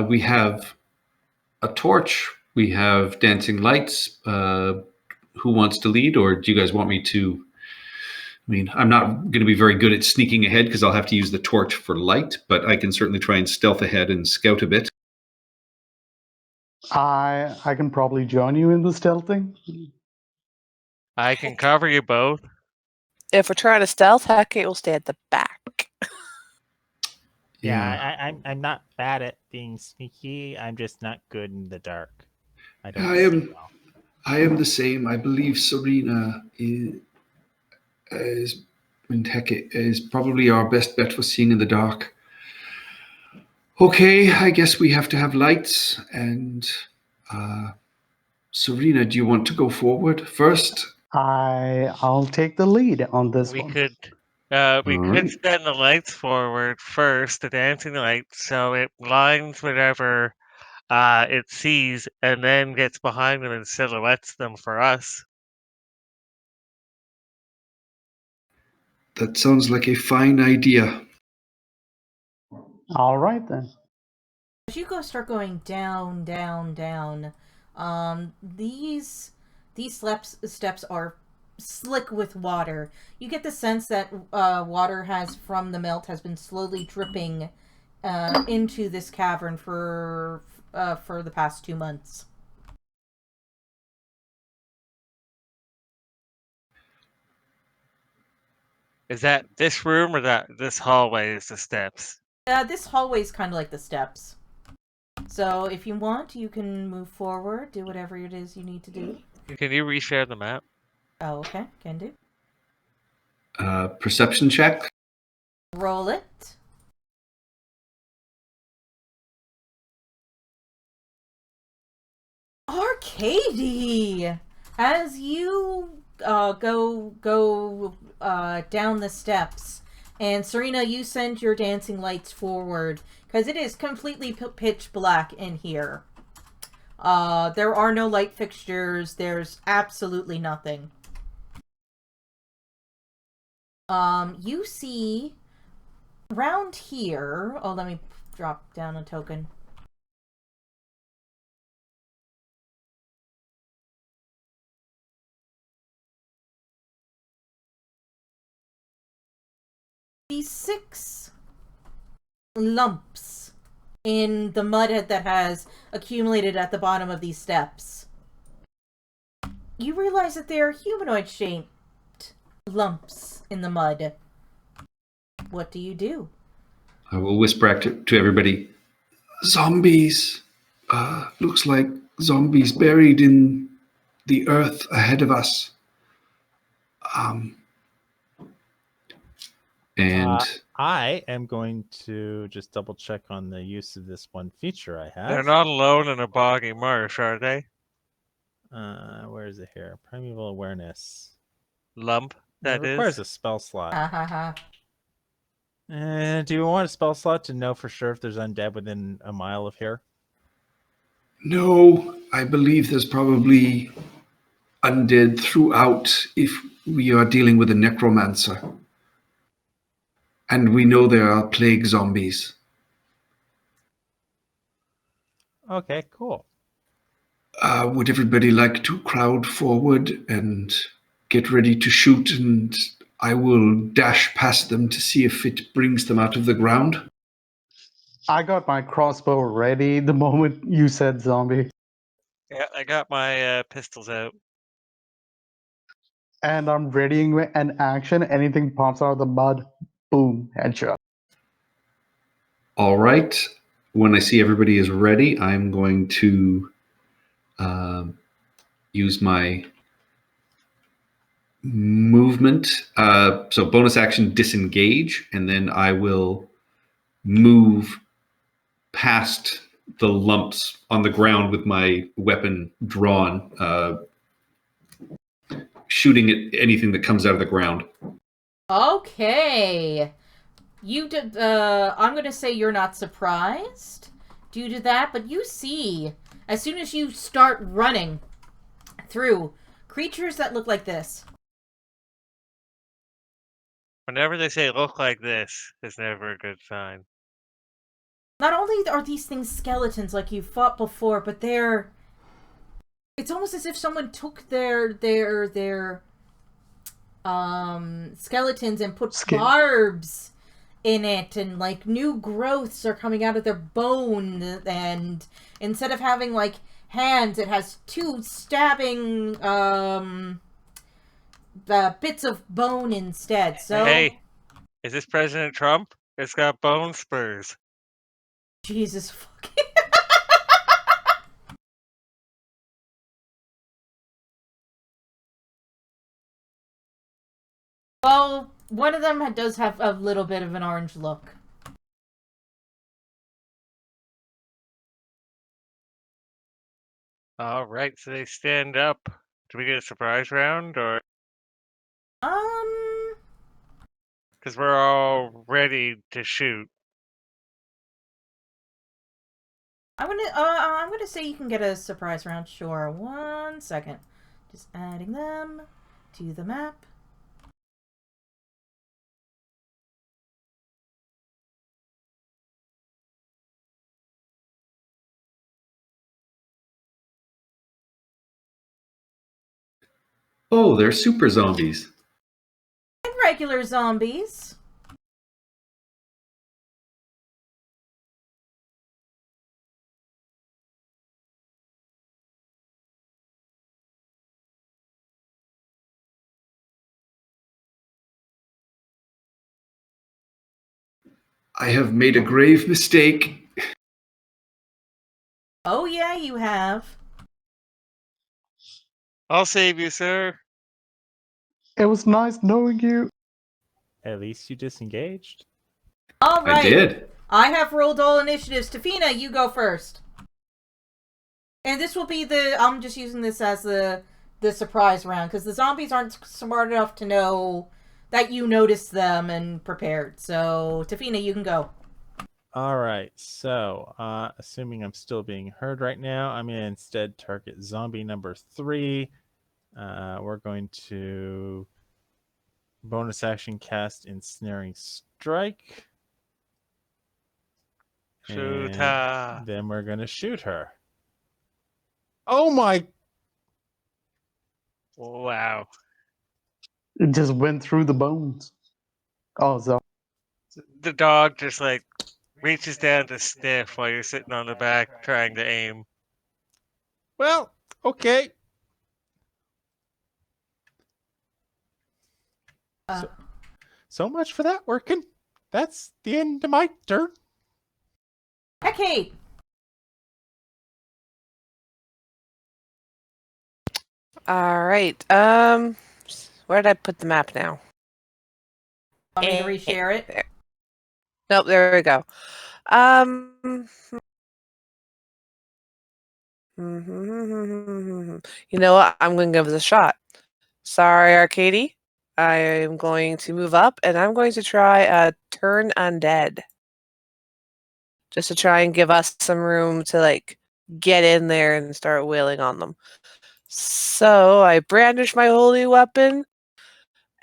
We have a torch. We have dancing lights. Who wants to lead, or do you guys want me to? I mean, I'm not going to be very good at sneaking ahead because I'll have to use the torch for light, but I can certainly try and stealth ahead and scout a bit. I can probably join you in the stealthing. I can cover you both. If we're trying to stealth, Hecate will stay at the back. Yeah, I'm not bad at being sneaky. I'm just not good in the dark. I don't I see am. well. I am the same. I believe Serena is and Hecate is probably our best bet for seeing in the dark. Okay, I guess we have to have lights. And Serena, do you want to go forward first? I'll take the lead on this We one. could All right. send the lights forward first, the dancing lights, so it blinds whatever it sees, and then gets behind them and silhouettes them for us. That sounds like a fine idea. All right then. As you start going down, down, down, these steps are slick with water. You get the sense that water from the melt has been slowly dripping into this cavern for the past 2 months. Is that this room or this hallway is the steps? This hallway is kind of like the steps. So if you want, you can move forward, do whatever it is you need to do. Can you reshare the map? Oh, okay, can do. Perception check. Roll it. Arcady! As you go down the steps, and Serena, you send your dancing lights forward because it is completely pitch black in here. There are no light fixtures. There's absolutely nothing. You see around here. Oh, let me drop down a token. These 6 lumps in the mud that has accumulated at the bottom of these steps. You realize that they are humanoid-shaped lumps in the mud. What do you do? I will whisper to everybody. Zombies. Looks like zombies buried in the earth ahead of us. And I am going to just double check on the use of this one feature I have. They're not alone in a boggy marsh, are they? Where is it here? Primeval awareness. Lump, that It requires is. a spell slot. Ha ha ha. Do you want a spell slot to know for sure if there's undead within a mile of here? no, I believe there's probably undead throughout if we are dealing with a necromancer. And we know there are plague zombies. Okay, cool. Would everybody like to crowd forward and get ready to shoot? And I will dash past them to see if it brings them out of the ground. I got my crossbow ready the moment you said zombie. Yeah, I got my pistols out. And I'm readying an action. Anything pops out of the mud, boom, headshot. All right. When I see everybody is ready, I'm going to use my movement. So bonus action disengage, and then I will move past the lumps on the ground with my weapon drawn, shooting at anything that comes out of the ground. Okay. You did. I'm gonna say you're not surprised due to that, but you see, as soon as you start running through creatures that look like this. Whenever they say look like this, it's never a good sign. Not only are these things skeletons like you fought before, but they're. It's almost as if someone took their skeletons and put Skin. barbs in it, and like new growths are coming out of their bone, and instead of having like hands, it has two stabbing bits of bone instead. So Hey, is this President Trump? It's got bone spurs. Jesus fucking. Well, one of them does have a little bit of an orange look. All right, so they stand up. Do we get a surprise round, or because we're all ready to shoot? I'm gonna say you can get a surprise round. Sure. 1 second. Just adding them to the map. Oh, they're super zombies. And regular zombies. I have made a grave mistake. Oh yeah, you have. I'll save you, sir. It was nice knowing you. At least you disengaged. All right. I did. I have rolled all initiatives. Tafina, you go first. And this will be I'm just using this as the surprise round, because the zombies aren't smart enough to know that you noticed them and prepared. So, Tafina, you can go. All right. So, assuming I'm still being heard right now, I'm going to instead target zombie number 3. We're going to bonus action cast Ensnaring Strike. Shoot And her. then we're going to shoot her. Oh my! Wow. It just went through the bones. Oh, so The dog just like reaches down to sniff while you're sitting on the back trying to aim. Well, okay. So much for that working. That's the end of my turn. Okay. All right. Where did I put the map now? Want me to reshare it? There. Nope, there we go. You know what? I'm going to give this a shot. Sorry, Arcady. I am going to move up, and I'm going to try a turn undead. Just to try and give us some room to, like, get in there and start wailing on them. So I brandish my holy weapon,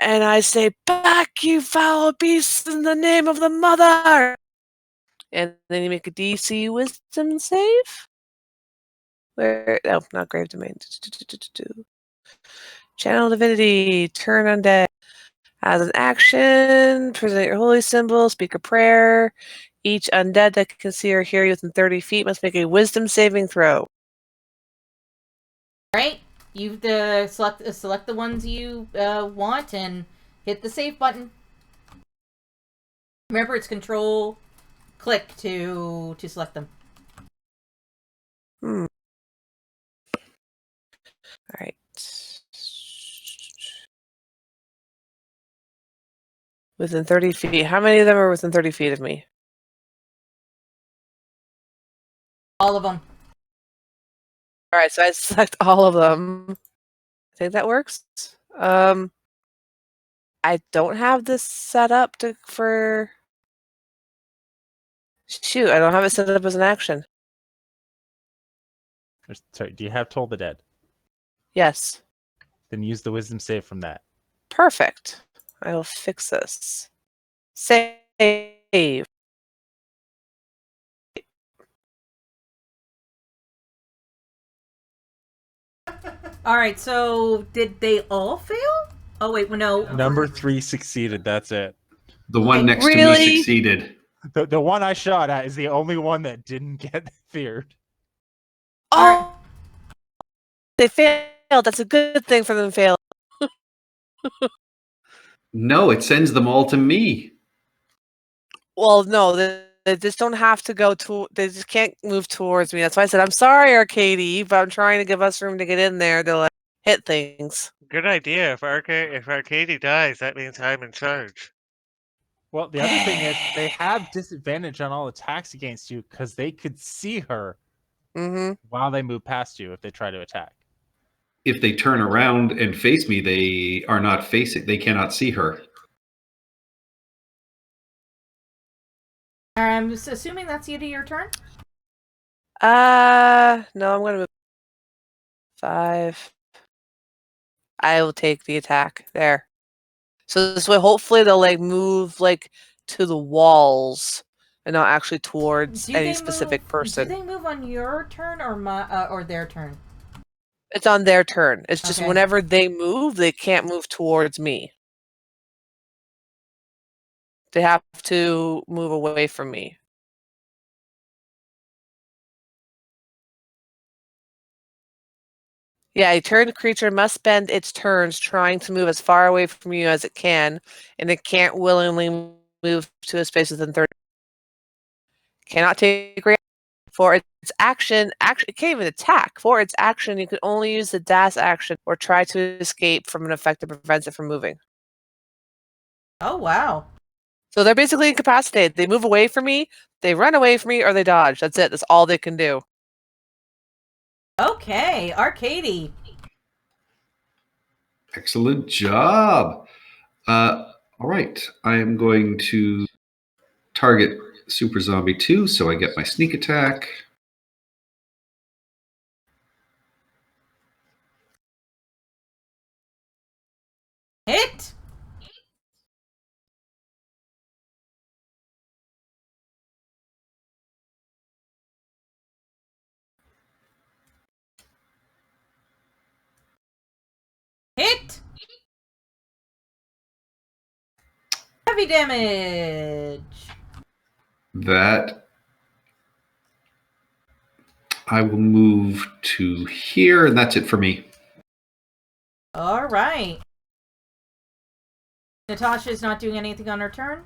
and I say, "Back, you foul beasts, in the name of the mother!" And then you make a DC wisdom save. Where? No, not grave domain. Channel divinity, turn undead. As an action, present your holy symbol, speak a prayer. Each undead that can see or hear you within 30 feet must make a wisdom saving throw. Right? You select the ones you want and hit the save button. Remember, it's Control click to select them. All right. Within 30 feet. How many of them are within 30 feet of me? All of them. All right, so I select all of them. I think that works. I don't have this set up for. Shoot, I don't have it set up as an action. Sorry, do you have Toll the Dead? Yes. Then use the wisdom save from that. Perfect. I will fix this. Save. All right. So did they all fail? Oh wait, no. Number 3 succeeded. That's it. The one Okay. next to Really? me succeeded. The one I shot at is the only one that didn't get feared. Oh, they failed. That's a good thing for them to fail. No, it sends them all to me. Well, no, they just don't have to go to. They just can't move towards me. That's why I said I'm sorry, Arcady, but I'm trying to give us room to get in there to like hit things. Good idea. If Arcady dies, that means I'm in charge. Well, the other thing is they have disadvantage on all attacks against you because they could see her while they move past you if they try to attack. If they turn around and face me, they are not facing. They cannot see her. I'm assuming that's the end of your turn. No, I'm gonna move 5. I will take the attack there. So this way, hopefully, they'll like move like to the walls and not actually towards any specific person. Do they move on your turn or their turn? It's on their turn. It's just Okay. whenever they move, they can't move towards me. They have to move away from me. Yeah, a turned creature must spend its turns trying to move as far away from you as it can, and it can't willingly move to a space within 30. Cannot take reaction. For its action, it can't even attack. For its action, you can only use the dash action or try to escape from an effect that prevents it from moving. Oh wow. So they're basically incapacitated. They move away from me, they run away from me, or they dodge. That's it. That's all they can do. Okay, Arcady. Excellent job. All right. I am going to target Super Zombie 2, so I get my sneak attack. Hit. Hit. Heavy damage. That I will move to here, and that's it for me. All right. Natasha is not doing anything on her turn.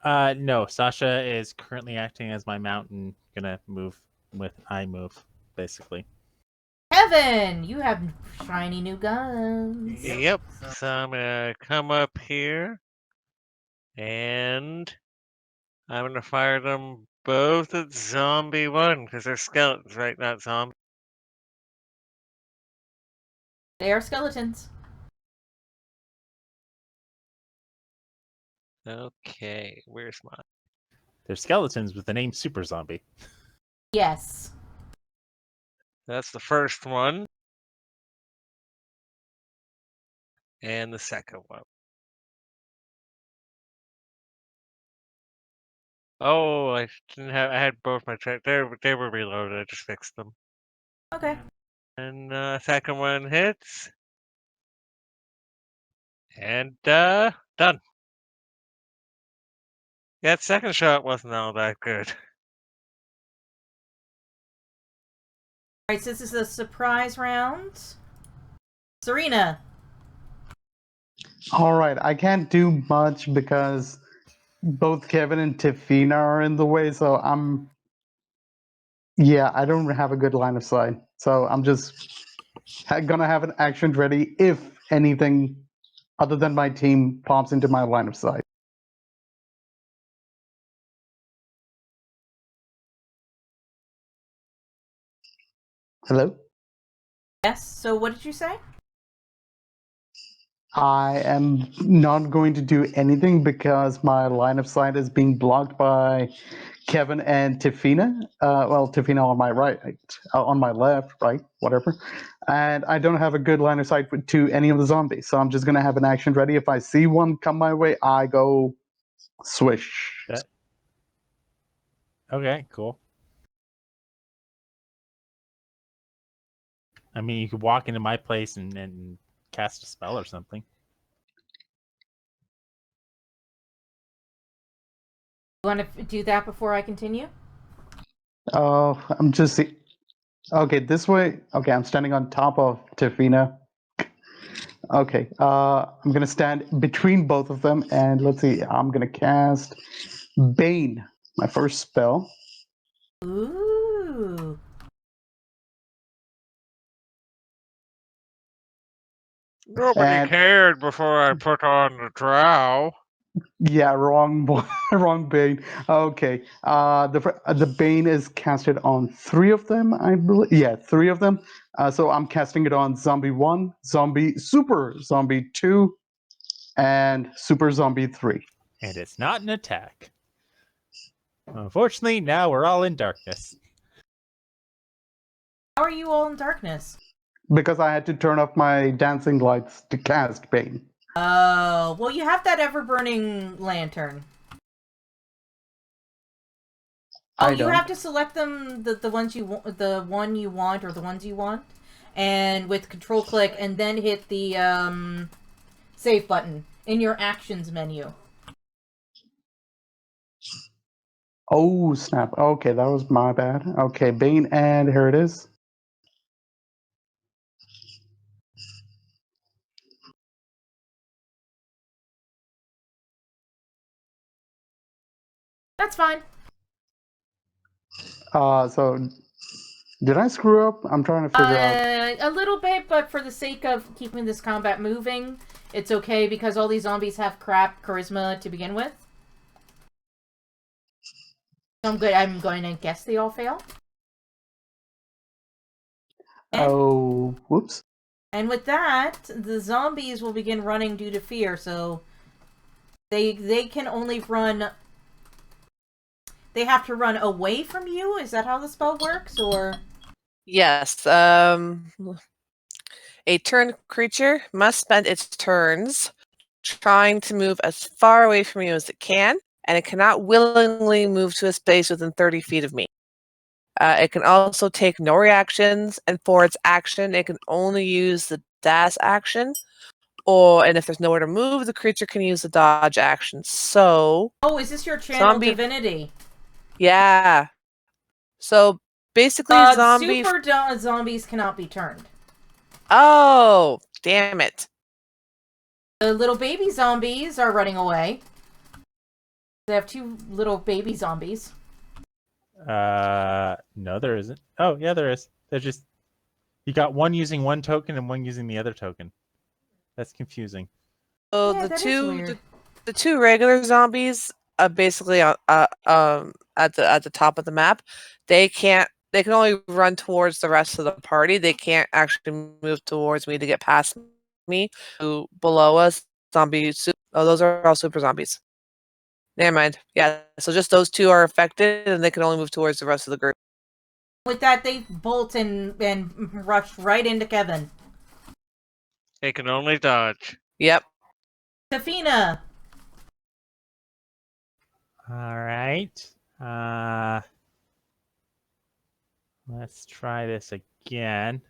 No, Sasha is currently acting as my mount and gonna move with I move, basically. Kevin, you have shiny new guns. Yep. So I'm gonna come up here, and I'm gonna fire them both at Zombie 1 because they're skeletons, right? Not zombies. They are skeletons. Okay, where's mine? They're skeletons with the name Super Zombie. Yes. That's the first one, and the second one. Oh, I didn't have. I had both my check. They were reloaded. I just fixed them. Okay. And second one hits, and done. Yeah, that second shot wasn't all that good. Alright, so this is a surprise round. Serena. All right, I can't do much because both Kevin and Tiffina are in the way, so I don't have a good line of sight. So I'm just gonna have an action ready if anything other than my team pops into my line of sight. Hello? Yes, so what did you say? I am not going to do anything because my line of sight is being blocked by Kevin and Tiffina. Tiffina on my right, on my left, right, whatever. And I don't have a good line of sight to any of the zombies. So I'm just going to have an action ready. If I see one come my way, I go swish. Okay, cool. I mean, you could walk into my place and cast a spell or something. You want to do that before I continue? I'm just okay, this way. Okay, I'm standing on top of Tiffina. Okay, I'm gonna stand between both of them, and let's see. I'm gonna cast Bane, my first spell. Ooh. Nobody And cared before I put on the drow. yeah, wrong, wrong Bane. Okay, the Bane is casted on three of them, I believe. Yeah, three of them. So I'm casting it on Zombie 1, Super Zombie 2, and Super Zombie 3. And it's not an attack. Unfortunately, now we're all in darkness. How are you all in darkness? Because I had to turn off my dancing lights to cast Bane. Oh, well, you have that ever-burning lantern. Oh, you have to select them, the ones you want, the one you want, or the ones you want, and with control click, and then hit the save button in your actions menu. Oh, snap. Okay, that was my bad. Okay, Bane, and here it is. That's fine. So did I screw up? I'm trying to figure out. A little bit, but for the sake of keeping this combat moving, it's okay because all these zombies have crap charisma to begin with. I'm good. I'm going to guess they all fail. Oh, whoops. And with that, the zombies will begin running due to fear, so they can only run. They have to run away from you? Is that how the spell works, or? Yes. A turn creature must spend its turns trying to move as far away from you as it can, and it cannot willingly move to a space within 30 feet of me. It can also take no reactions, and for its action, it can only use the dash action, and if there's nowhere to move, the creature can use the dodge action. So, Oh, is this your channel divinity? Yeah. So basically, super zombies cannot be turned. Oh, damn it! The little baby zombies are running away. They have two little baby zombies. No, there isn't. Oh, yeah, there is. There's just you got one using one token and one using the other token. That's confusing. So yeah, the two regular zombies are basically at the top of the map. They can only run towards the rest of the party. They can't actually move towards me to get past me. Below us, zombies. Oh, those are all super zombies. Never mind. Yeah, so just those two are affected, and they can only move towards the rest of the group. With that, they bolt and rush right into Kevin. They can only dodge. Yep. Tiffina. All right. Let's try this again.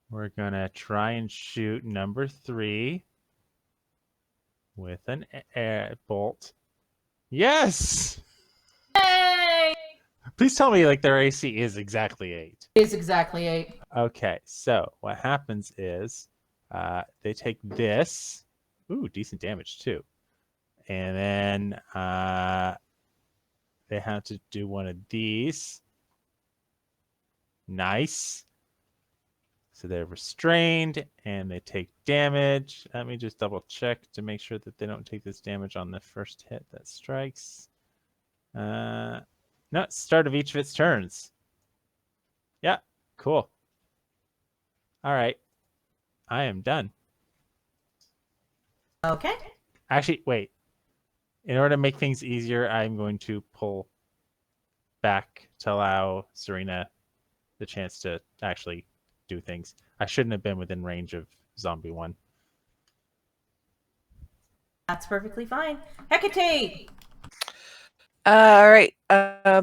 We're gonna try and shoot number 3 with an air bolt. Yes! Hey! Please tell me like their AC is exactly 8. It is exactly 8. Okay, so what happens is they take this. Ooh, decent damage too. And then they have to do one of these. Nice. So they're restrained and they take damage. Let me just double check to make sure that they don't take this damage on the first hit that strikes. No, start of each of its turns. Yeah, cool. All right. I am done. Okay. Actually, wait. In order to make things easier, I'm going to pull back to allow Serena the chance to actually do things. I shouldn't have been within range of Zombie 1. That's perfectly fine. Hecate! All right.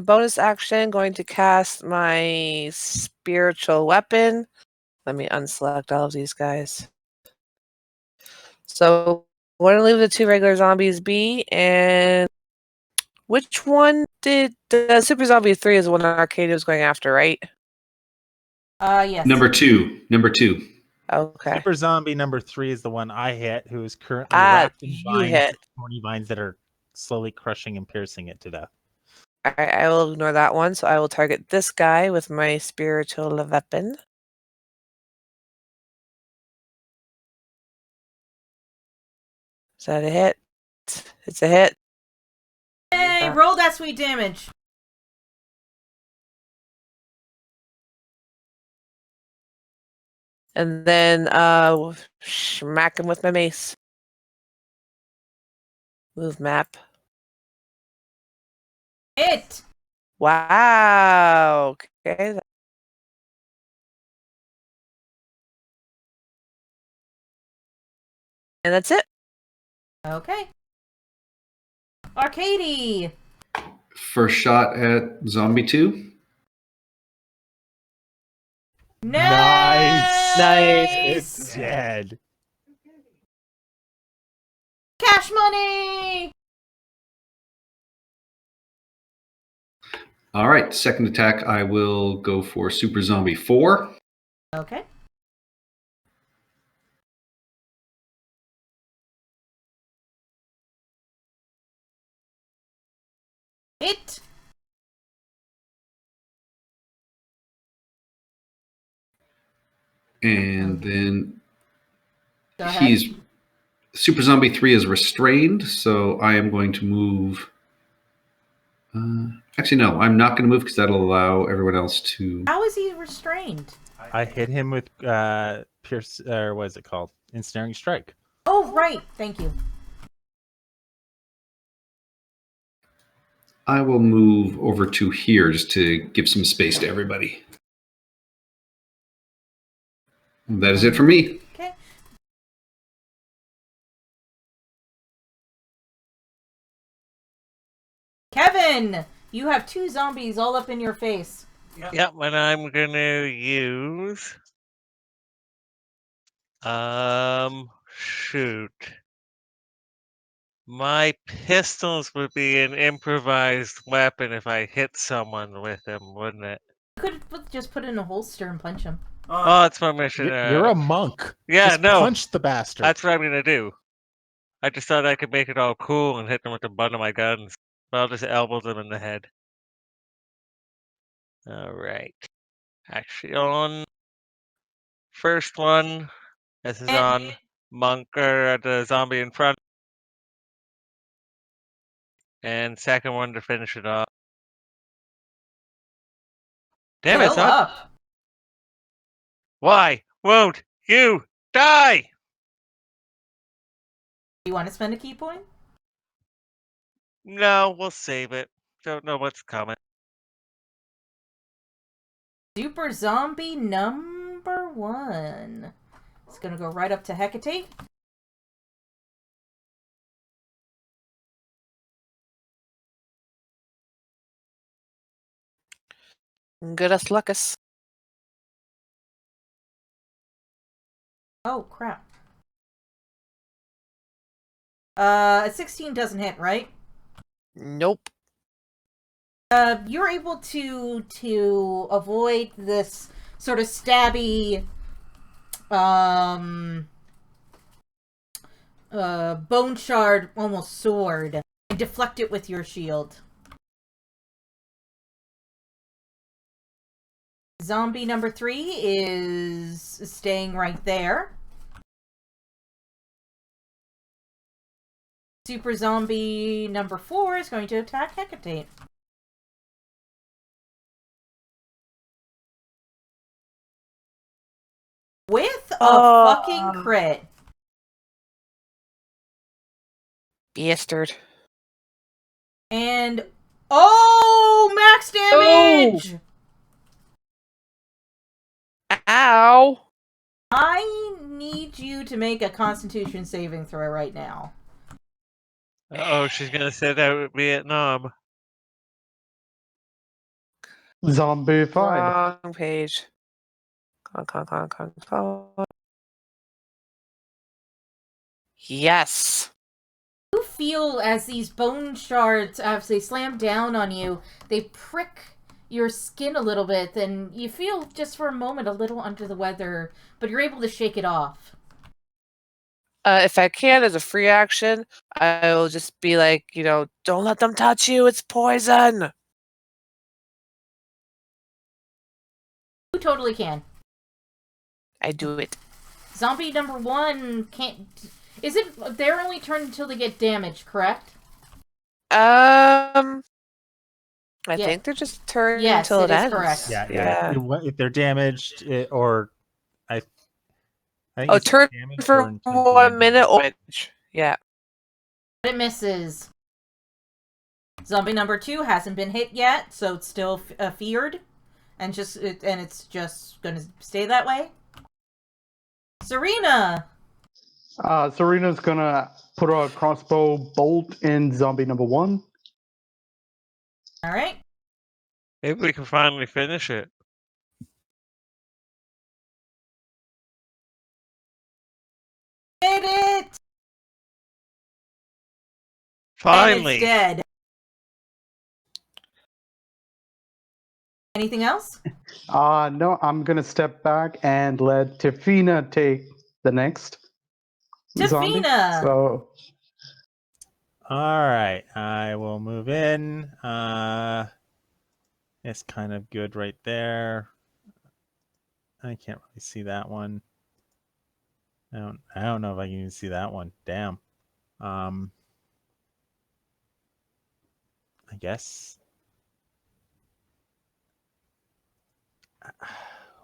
Bonus action. Going to cast my spiritual weapon. Let me unselect all of these guys. So we're going to leave the 2 regular zombies be. And which one did the Super Zombie 3 is the one Arcadia was going after, right? Yes. Number two. Okay. Super Zombie number 3 is the one I hit, who is currently wrapped in you vines, hit. thorny vines that are slowly crushing and piercing it to death. All right, I will ignore that one. So I will target this guy with my spiritual weapon. Is that a hit? It's a hit. Hey, roll that sweet damage. And then smack him with my mace. Move map. Hit! Wow. Okay. And that's it. Okay. Arcady! First shot at Zombie 2. Nice! It's dead. Cash money! All right, second attack, I will go for Super Zombie 4. Okay. Hit! And then Go ahead. he's Super Zombie 3 is restrained, so I am going to move. Actually, no, I'm not going to move because that'll allow everyone else to. How is he restrained? I hit him with Pierce, or what is it called? Ensnaring Strike. Oh, right. Thank you. I will move over to here just to give some space to everybody. That is it for me. Okay. Kevin! You have 2 zombies all up in your face. Yep, and I'm gonna use shoot. My pistols would be an improvised weapon if I hit someone with them, wouldn't it? You could just put it in a holster and punch him. Oh, it's my mission. You're a monk. Yeah, Just no. punch the bastard. That's what I'm gonna do. I just thought I could make it all cool and hit them with the butt of my guns. But I'll just elbow them in the head. Alright. Actually, on first one, this is on Monk or the zombie in front. And second one to finish it off. Damn it, Fill son. up. Why won't you die? Do you want to spend a key point? No, we'll save it. Don't know what's coming. Super Zombie number 1. It's gonna go right up to Hecate. Goodus luckus. Oh, crap. 16 doesn't hit, right? Nope. You're able to avoid this sort of stabby bone shard, almost sword, and deflect it with your shield. Zombie number 3 is staying right there. Super zombie number 4 is going to attack Hecate. With a fucking crit. Bastard. And max damage! Ow! I need you to make a Constitution saving throw right now. Oh, she's gonna say that with Vietnam. Zombified. Wrong page. Con. Yes. You feel as these bone shards, as they slam down on you, they prick your skin a little bit, and you feel just for a moment a little under the weather, but you're able to shake it off. If I can, as a free action, I will just be like, don't let them touch you. It's poison. You totally can. I do it. Zombie number 1 can't... Is it their only turn until they get damaged, correct? I Yeah. think they're just turning Yes, until it it is ends. correct. Yeah. If they're damaged, I think Oh, it's turn damaged for or until the 1 end. minute. Or... Yeah. It misses. Zombie number 2 hasn't been hit yet, so it's still feared, and it's just gonna stay that way. Serena. Serena's gonna put a crossbow bolt in zombie number 1. All right. Maybe we can finally finish it. Hit it. Finally. And it's dead. Anything else? No, I'm gonna step back and let Tafina take the next zombie. Tafina. So All right, I will move in. It's kind of good right there. I can't really see that one. I don't know if I can even see that one. Damn. I guess.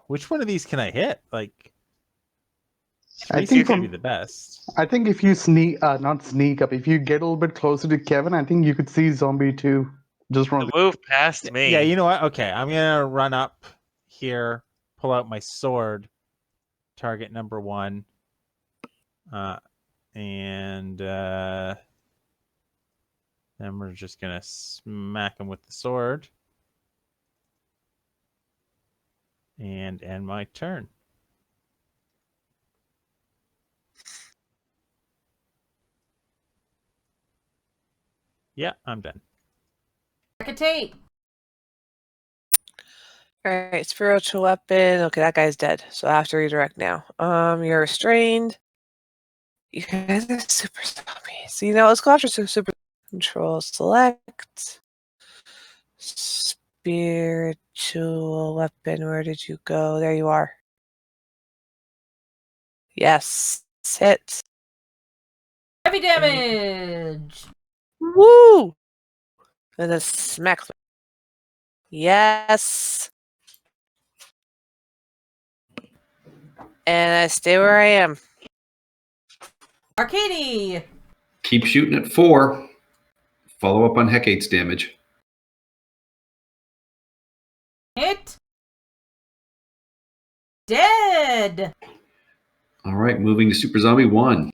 Which one of these can I hit? Like, I three think seems to be from the best. I think if you not sneak up, if you get a little bit closer to Kevin, I think you could see zombie 2 just from Move past me. Yeah, you know what? Okay, I'm gonna run up here, pull out my sword, target number 1, and then we're just gonna smack him with the sword and end my turn. Yeah, I'm done. Hecate. Alright, spiritual weapon. Okay, that guy's dead. So I have to redirect now. You're restrained. You guys are super zombies. Let's go after super control. Select. Spiritual weapon. Where did you go? There you are. Yes. Hit. Heavy damage. Woo! And then smack. Yes. And I stay where I am. Arcady. Keep shooting at 4. Follow up on Hecate's damage. Hit. Dead. All right, moving to Super Zombie 1.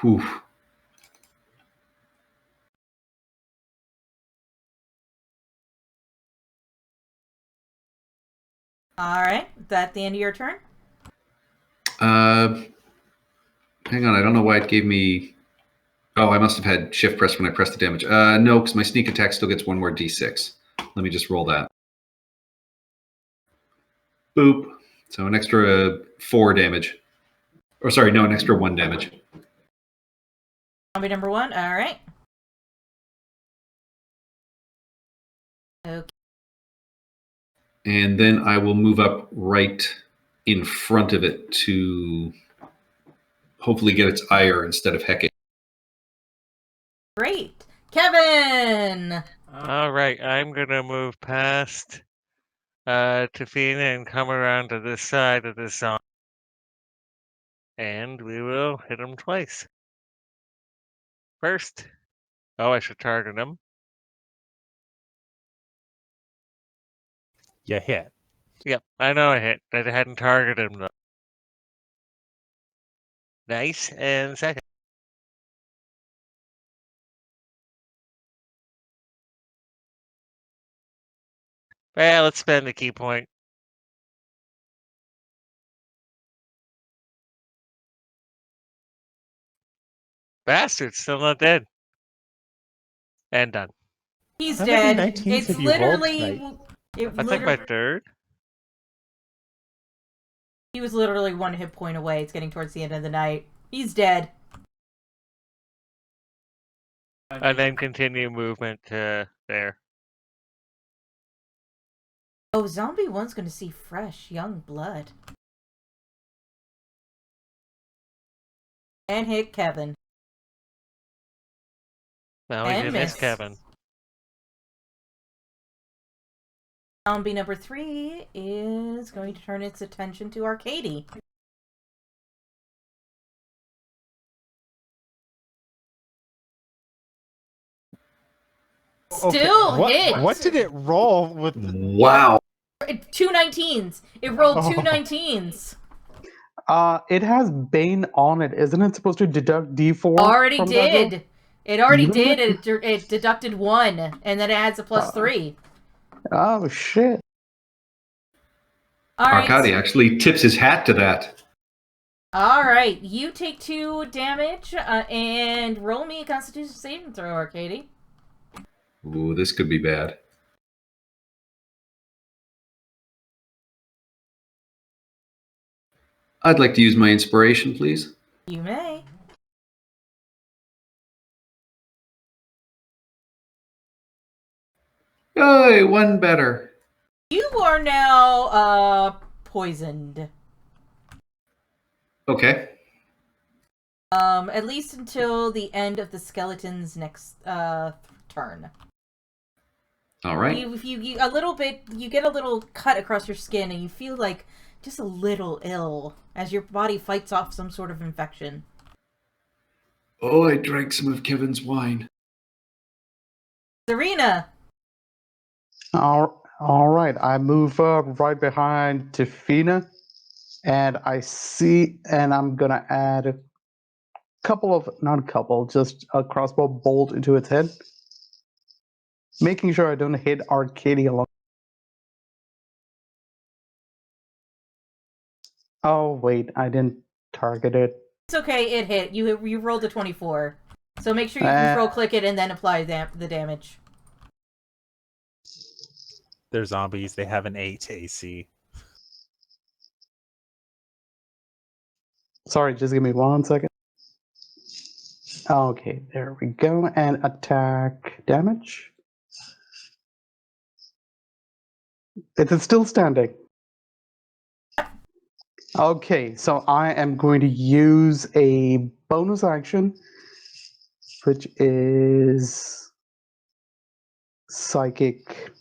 Whew. All right. Is that the end of your turn? Hang on, I don't know why it gave me. Oh, I must have had shift press when I pressed the damage. No, because my sneak attack still gets one more d6. Let me just roll that. Boop. So an extra 4 damage. Or sorry, no, an extra 1 damage. Zombie number 1. All right. Okay. And then I will move up right in front of it to hopefully get its ire instead of Hecate. Great. Kevin! All right, I'm gonna move past Tafina and come around to this side of the zombie. And we will hit him twice. First. Oh, I should target him. You hit. Yep, I know I hit. I hadn't targeted him though. Nice. And second. Well, let's spend the key point. Bastard, still not dead. And done. He's How many dead. 19s It's have you rolled literally... tonight? I think my third. He was literally 1 hit point away. It's getting towards the end of the night. He's dead. And then continue movement to there. Oh, Zombie 1's gonna see fresh, young blood. And hit Kevin. Now we And did miss miss. Kevin. Zombie number 3 is going to turn its attention to Arcady. Still hit! What did it roll with? Wow. 2 19s. It rolled 2 Oh. 19s. It has Bane on it. Isn't it supposed to deduct D4? Already from that roll? did. It already Really? did. It deducted 1, and then it adds a plus 3. Oh, shit. Alright. Arcady actually tips his hat to that. Alright. You take 2 damage, and roll me a Constitution saving throw, Arcady. Ooh, this could be bad. I'd like to use my inspiration, please. You may. Hey, 1 better. You are now, poisoned. Okay. At least until the end of the skeleton's next, turn. All right. You a little bit, you get a little cut across your skin, and you feel like just a little ill as your body fights off some sort of infection. Oh, I drank some of Kevin's wine. Serena! All right. I move up right behind Tafina, and I see, and I'm gonna add a couple of, not a couple, just a crossbow bolt into its head, making sure I don't hit Arcady along. Oh wait, I didn't target it. It's okay, it hit. You rolled a 24. So make sure you control click it and then apply the damage. They're zombies. They have an 8 AC. Sorry, just give me 1 second. Okay, there we go. And attack damage. Is it still standing? Okay, so I am going to use a bonus action, which is Psychic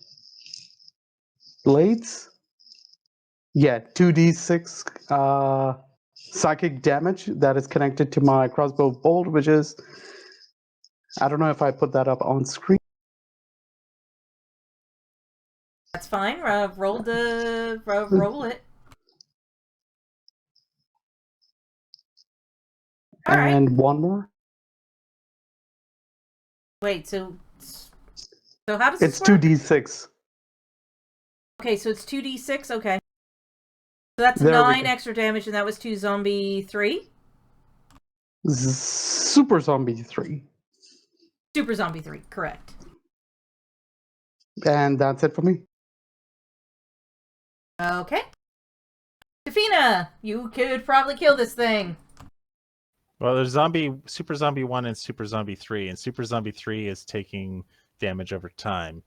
Blades. Yeah, 2d6 psychic damage that is connected to my crossbow bolt, which is, I don't know if I put that up on screen. That's fine. Roll it. All right. And 1 more. Wait, so how does this It's work? 2d6. Okay, so it's 2d6. Okay, so that's There we 9 go. extra damage, and that was to zombie 3. Super Zombie 3. Super Zombie 3, correct. And that's it for me. Okay. Tafina, you could probably kill this thing. Well, there's Super Zombie 1 and Super Zombie 3, and Super Zombie 3 is taking damage over time.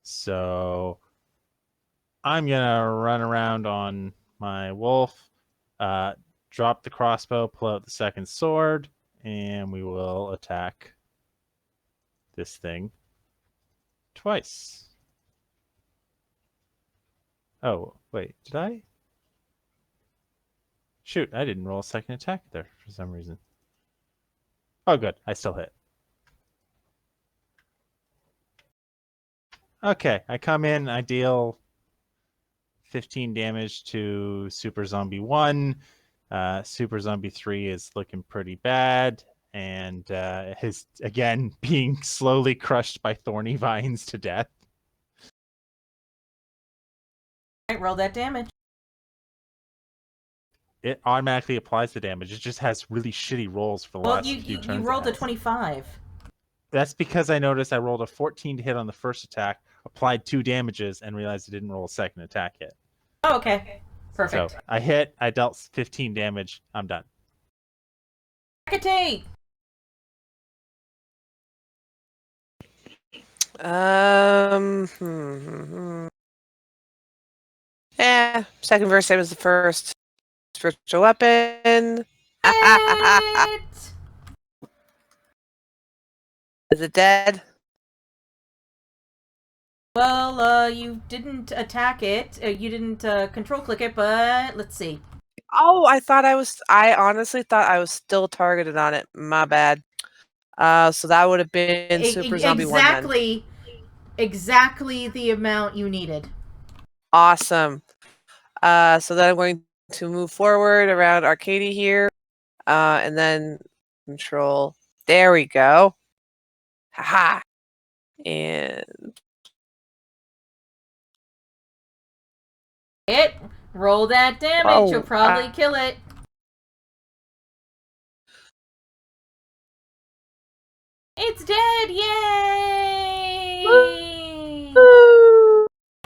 So I'm going to run around on my wolf, drop the crossbow, pull out the second sword, and we will attack this thing twice. Oh, wait, did I? Shoot, I didn't roll a second attack there for some reason. Oh, good. I still hit. Okay, I come in, I deal 15 damage to Super Zombie 1. Super Zombie 3 is looking pretty bad, and is, again, being slowly crushed by thorny vines to death. Alright, roll that damage. It automatically applies the damage. It just has really shitty rolls for the Well, last few turns. you rolled it a has. 25. That's because I noticed I rolled a 14 to hit on the first attack, applied 2 damages, and realized I didn't roll a second attack hit. Oh, okay. Perfect. So I hit, I dealt 15 damage, I'm done. Hecate! Second verse same as the first. Spiritual weapon. Hit! Is it dead? Well, you didn't attack it. You didn't control click it, but let's see. Oh, I honestly thought I was still targeted on it. My bad. So that would have been Super Zombie 1 then. Exactly the amount you needed. Awesome. So then I'm going to move forward around Arcadia here. And then control. There we go. Haha. And Hit. Roll that damage. Whoa. You'll probably kill it. It's dead! Yay!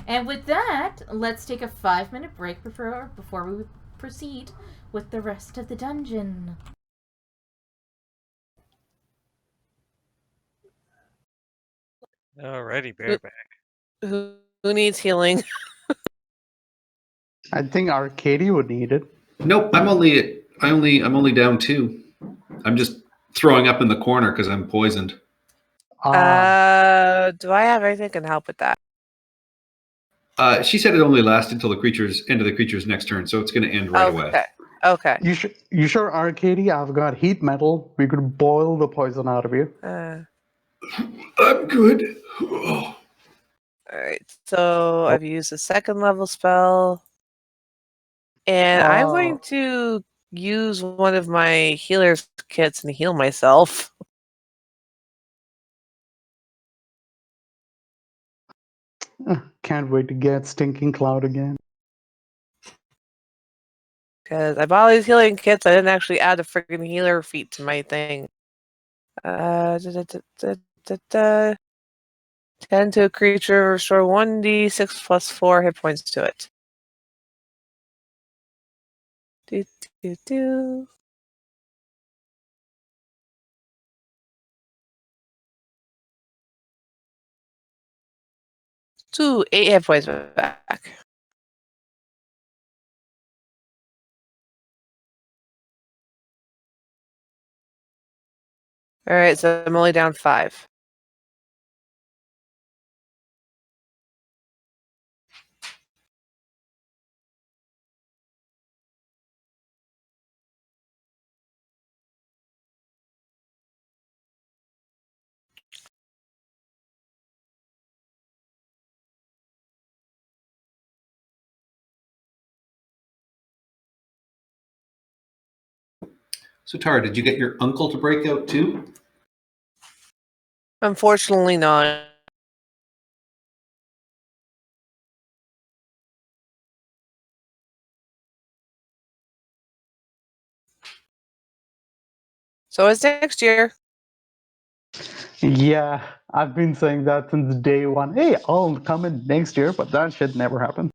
And with that, let's take a 5-minute break before we proceed with the rest of the dungeon. Alrighty, bareback. Who needs healing? I think Arcadia would need it. Nope, I'm only down 2. I'm just throwing up in the corner because I'm poisoned. Do I have anything that can help with that? She said it only lasts until the end of the creature's next turn, so it's going to end right away. Okay. You sure, Arcadia? I've got heat metal. We could boil the poison out of you. I'm good. Oh. Alright, so I've used a second level spell. And I'm going to use one of my healer's kits and heal myself. Can't wait to get Stinking Cloud again. Because I bought all these healing kits, I didn't actually add a freaking healer feat to my thing. 10 to a creature, restore 1d6 plus 4 hit points to it. Do, do, do. Two, 8 hit points back. Alright, so I'm only down 5. So, Tara, did you get your uncle to break out too? Unfortunately not. So it's next year. Yeah, I've been saying that since day one. Hey, I'll come in next year, but that shit never happened.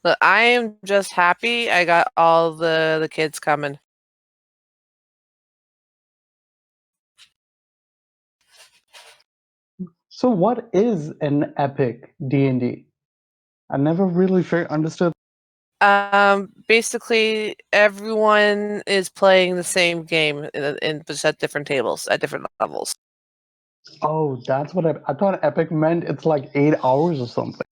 Look, I am just happy I got all the kids coming. So, what is an epic D&D? I never really understood. Basically, everyone is playing the same game in just at different tables, at different levels. Oh, that's what I thought. Epic meant it's like 8 hours or something.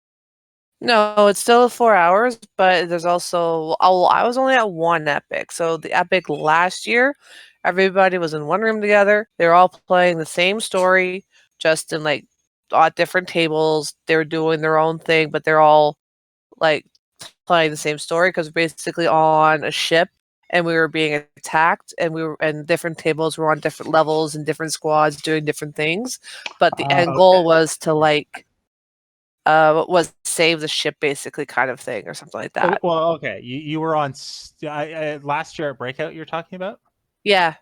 No, it's still 4 hours, but there's also I was only at one epic. So the epic last year, everybody was in one room together. They were all playing the same story, just in like at different tables. They were doing their own thing, but they're all like playing the same story because basically on a ship and we were being attacked and different tables were on different levels and different squads doing different things. But the end goal was to was save the ship basically kind of thing or something like that. Well, okay. You were on last year at Breakout you're talking about? Yeah.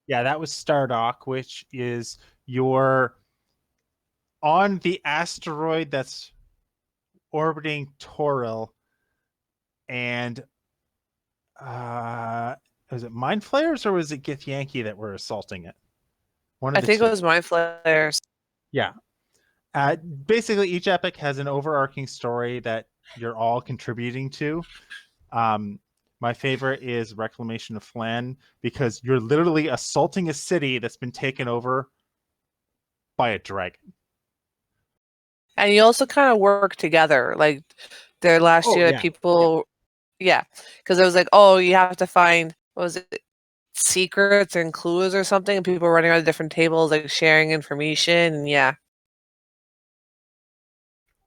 Yeah, that was Stardock, which is you're on the asteroid that's orbiting Toril, and was it Mind Flayers or was it Githyanki that were assaulting it? One of I the think two. it was Mind Flayers. Yeah. Basically, each epic has an overarching story that you're all contributing to. My favorite is Reclamation of Flan because you're literally assaulting a city that's been taken over by a dragon. And you also kind of work together. Like there last year, people, yeah, because it was like, oh, you have to find, what was it, secrets and clues or something, and people were running around different tables, like sharing information, and yeah.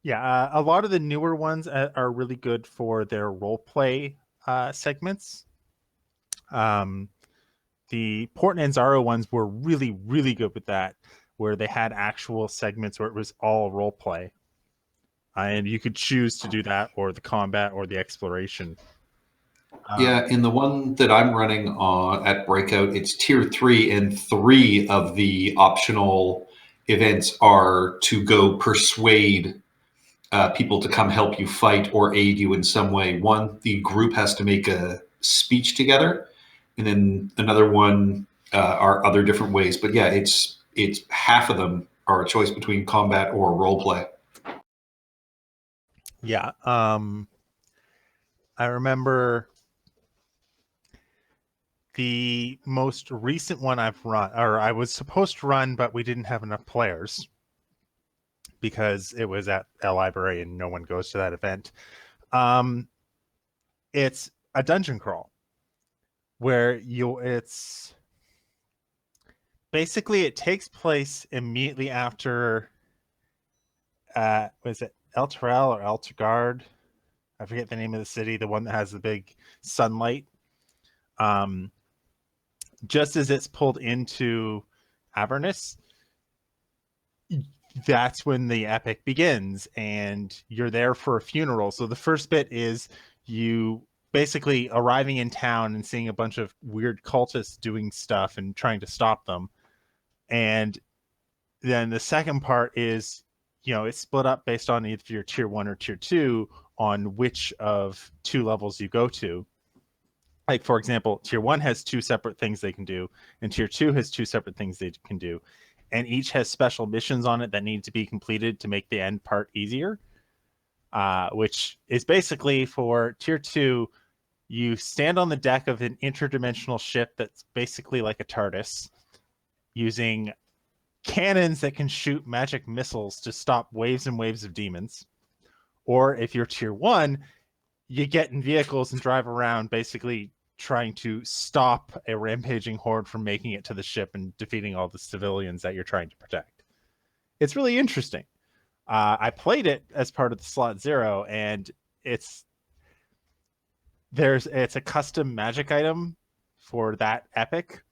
Yeah, a lot of the newer ones are really good for their role play segments. The Port and Anzaro ones were really, really good with that, where they had actual segments where it was all role play. And you could choose to do that or the combat or the exploration. Yeah, in the one that I'm running on at Breakout, it's tier 3, and 3 of the optional events are to go persuade people to come help you fight or aid you in some way. One, the group has to make a speech together, and then another one are other different ways. But yeah, it's half of them are a choice between combat or role play. Yeah. I remember the most recent one I've run, or I was supposed to run, but we didn't have enough players because it was at a library and no one goes to that event. It's a dungeon crawl where it's basically it takes place immediately after was it El Terrell or El Tegard? I forget the name of the city, the one that has the big sunlight. Just as it's pulled into Avernus, that's when the epic begins, and you're there for a funeral. So the first bit is you basically arriving in town and seeing a bunch of weird cultists doing stuff and trying to stop them. And then the second part is, it's split up based on if you're tier 1 or tier 2 on which of 2 levels you go to. Like, for example, tier 1 has 2 separate things they can do, and tier 2 has 2 separate things they can do. And each has special missions on it that need to be completed to make the end part easier, which is basically for tier 2, you stand on the deck of an interdimensional ship that's basically like a TARDIS, using cannons that can shoot magic missiles to stop waves and waves of demons. Or if you're tier 1, you get in vehicles and drive around basically trying to stop a rampaging horde from making it to the ship and defeating all the civilians that you're trying to protect. It's really interesting. I played it as part of the Slot Zero, and it's a custom magic item for that epic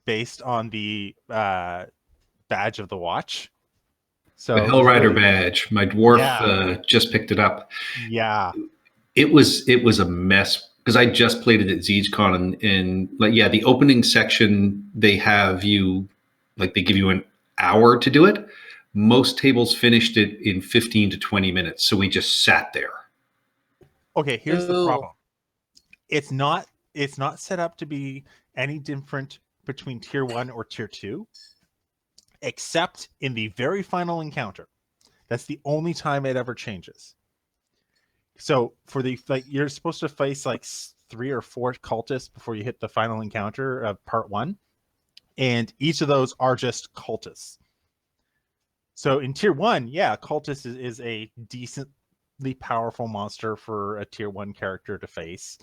based on the badge of the watch. So The it Hell was Rider really- badge. My dwarf Yeah. just picked it up. Yeah. It was a mess because I just played it at ZegeCon and like the opening section they have you like they give you an hour to do it. Most tables finished it in 15 to 20 minutes, so we just sat there. Okay, here's the Ooh. problem. It's not set up to be any different between tier 1 or tier 2, except in the very final encounter. That's the only time it ever changes. So for the you're supposed to face like 3 or 4 cultists before you hit the final encounter of part 1, and each of those are just cultists. So in tier 1, yeah, cultist is a decently powerful monster for a tier 1 character to face.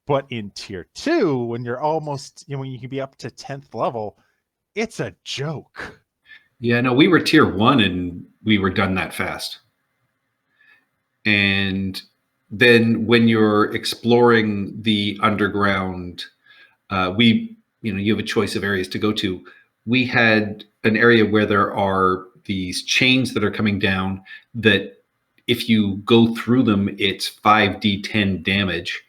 But in tier 2, when you're almost, when you can be up to 10th level, it's a joke. Yeah, no, we were tier 1 and we were done that fast. And then when you're exploring the underground, you have a choice of areas to go to. We had an area where there are these chains that are coming down that if you go through them, it's 5d10 damage.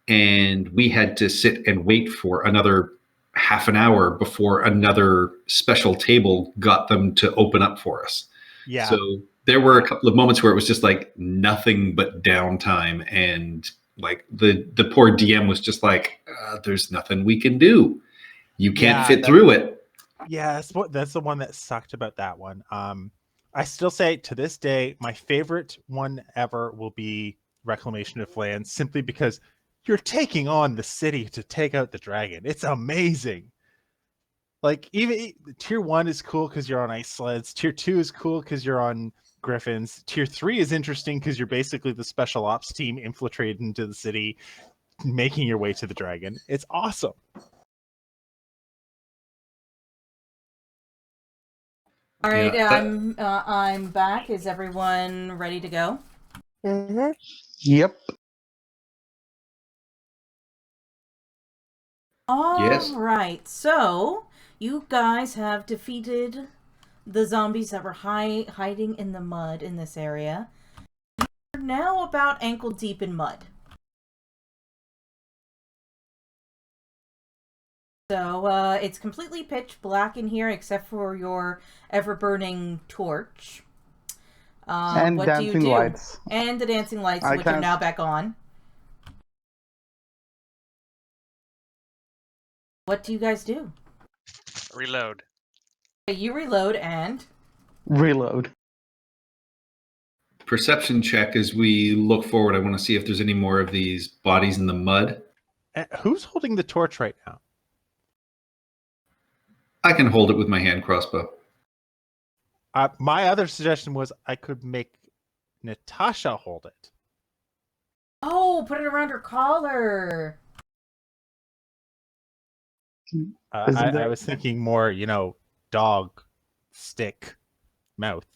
And we had to sit and wait for another half an hour before another special table got them to open up for us. Yeah. So there were a couple of moments where it was just like nothing but downtime, and like the poor DM was just like, "There's nothing we can do. You can't fit through it." Yeah, that's the one that sucked about that one. I still say to this day, my favorite one ever will be Reclamation of Lands, simply because you're taking on the city to take out the dragon. It's amazing. Like even tier 1 is cool because you're on ice sleds. Tier 2 is cool because you're on griffins. Tier 3 is interesting because you're basically the special ops team infiltrated into the city, making your way to the dragon. It's awesome. All right, Yeah, I'm back. Is everyone ready to go? Mm-hmm. Yep. Yes. All right, so you guys have defeated the zombies that were hiding in the mud in this area. You're now about ankle deep in mud. So it's completely pitch black in here except for your ever-burning torch. And what do you dancing do? lights. And the dancing lights, I which are can't- now back on. What do you guys do? Reload. You reload and... Reload. Perception check as we look forward. I want to see if there's any more of these bodies in the mud. Who's holding the torch right now? I can hold it with my hand crossbow. My other suggestion was I could make Natasha hold it. Oh, put it around her collar. I was thinking more, dog, stick, mouth.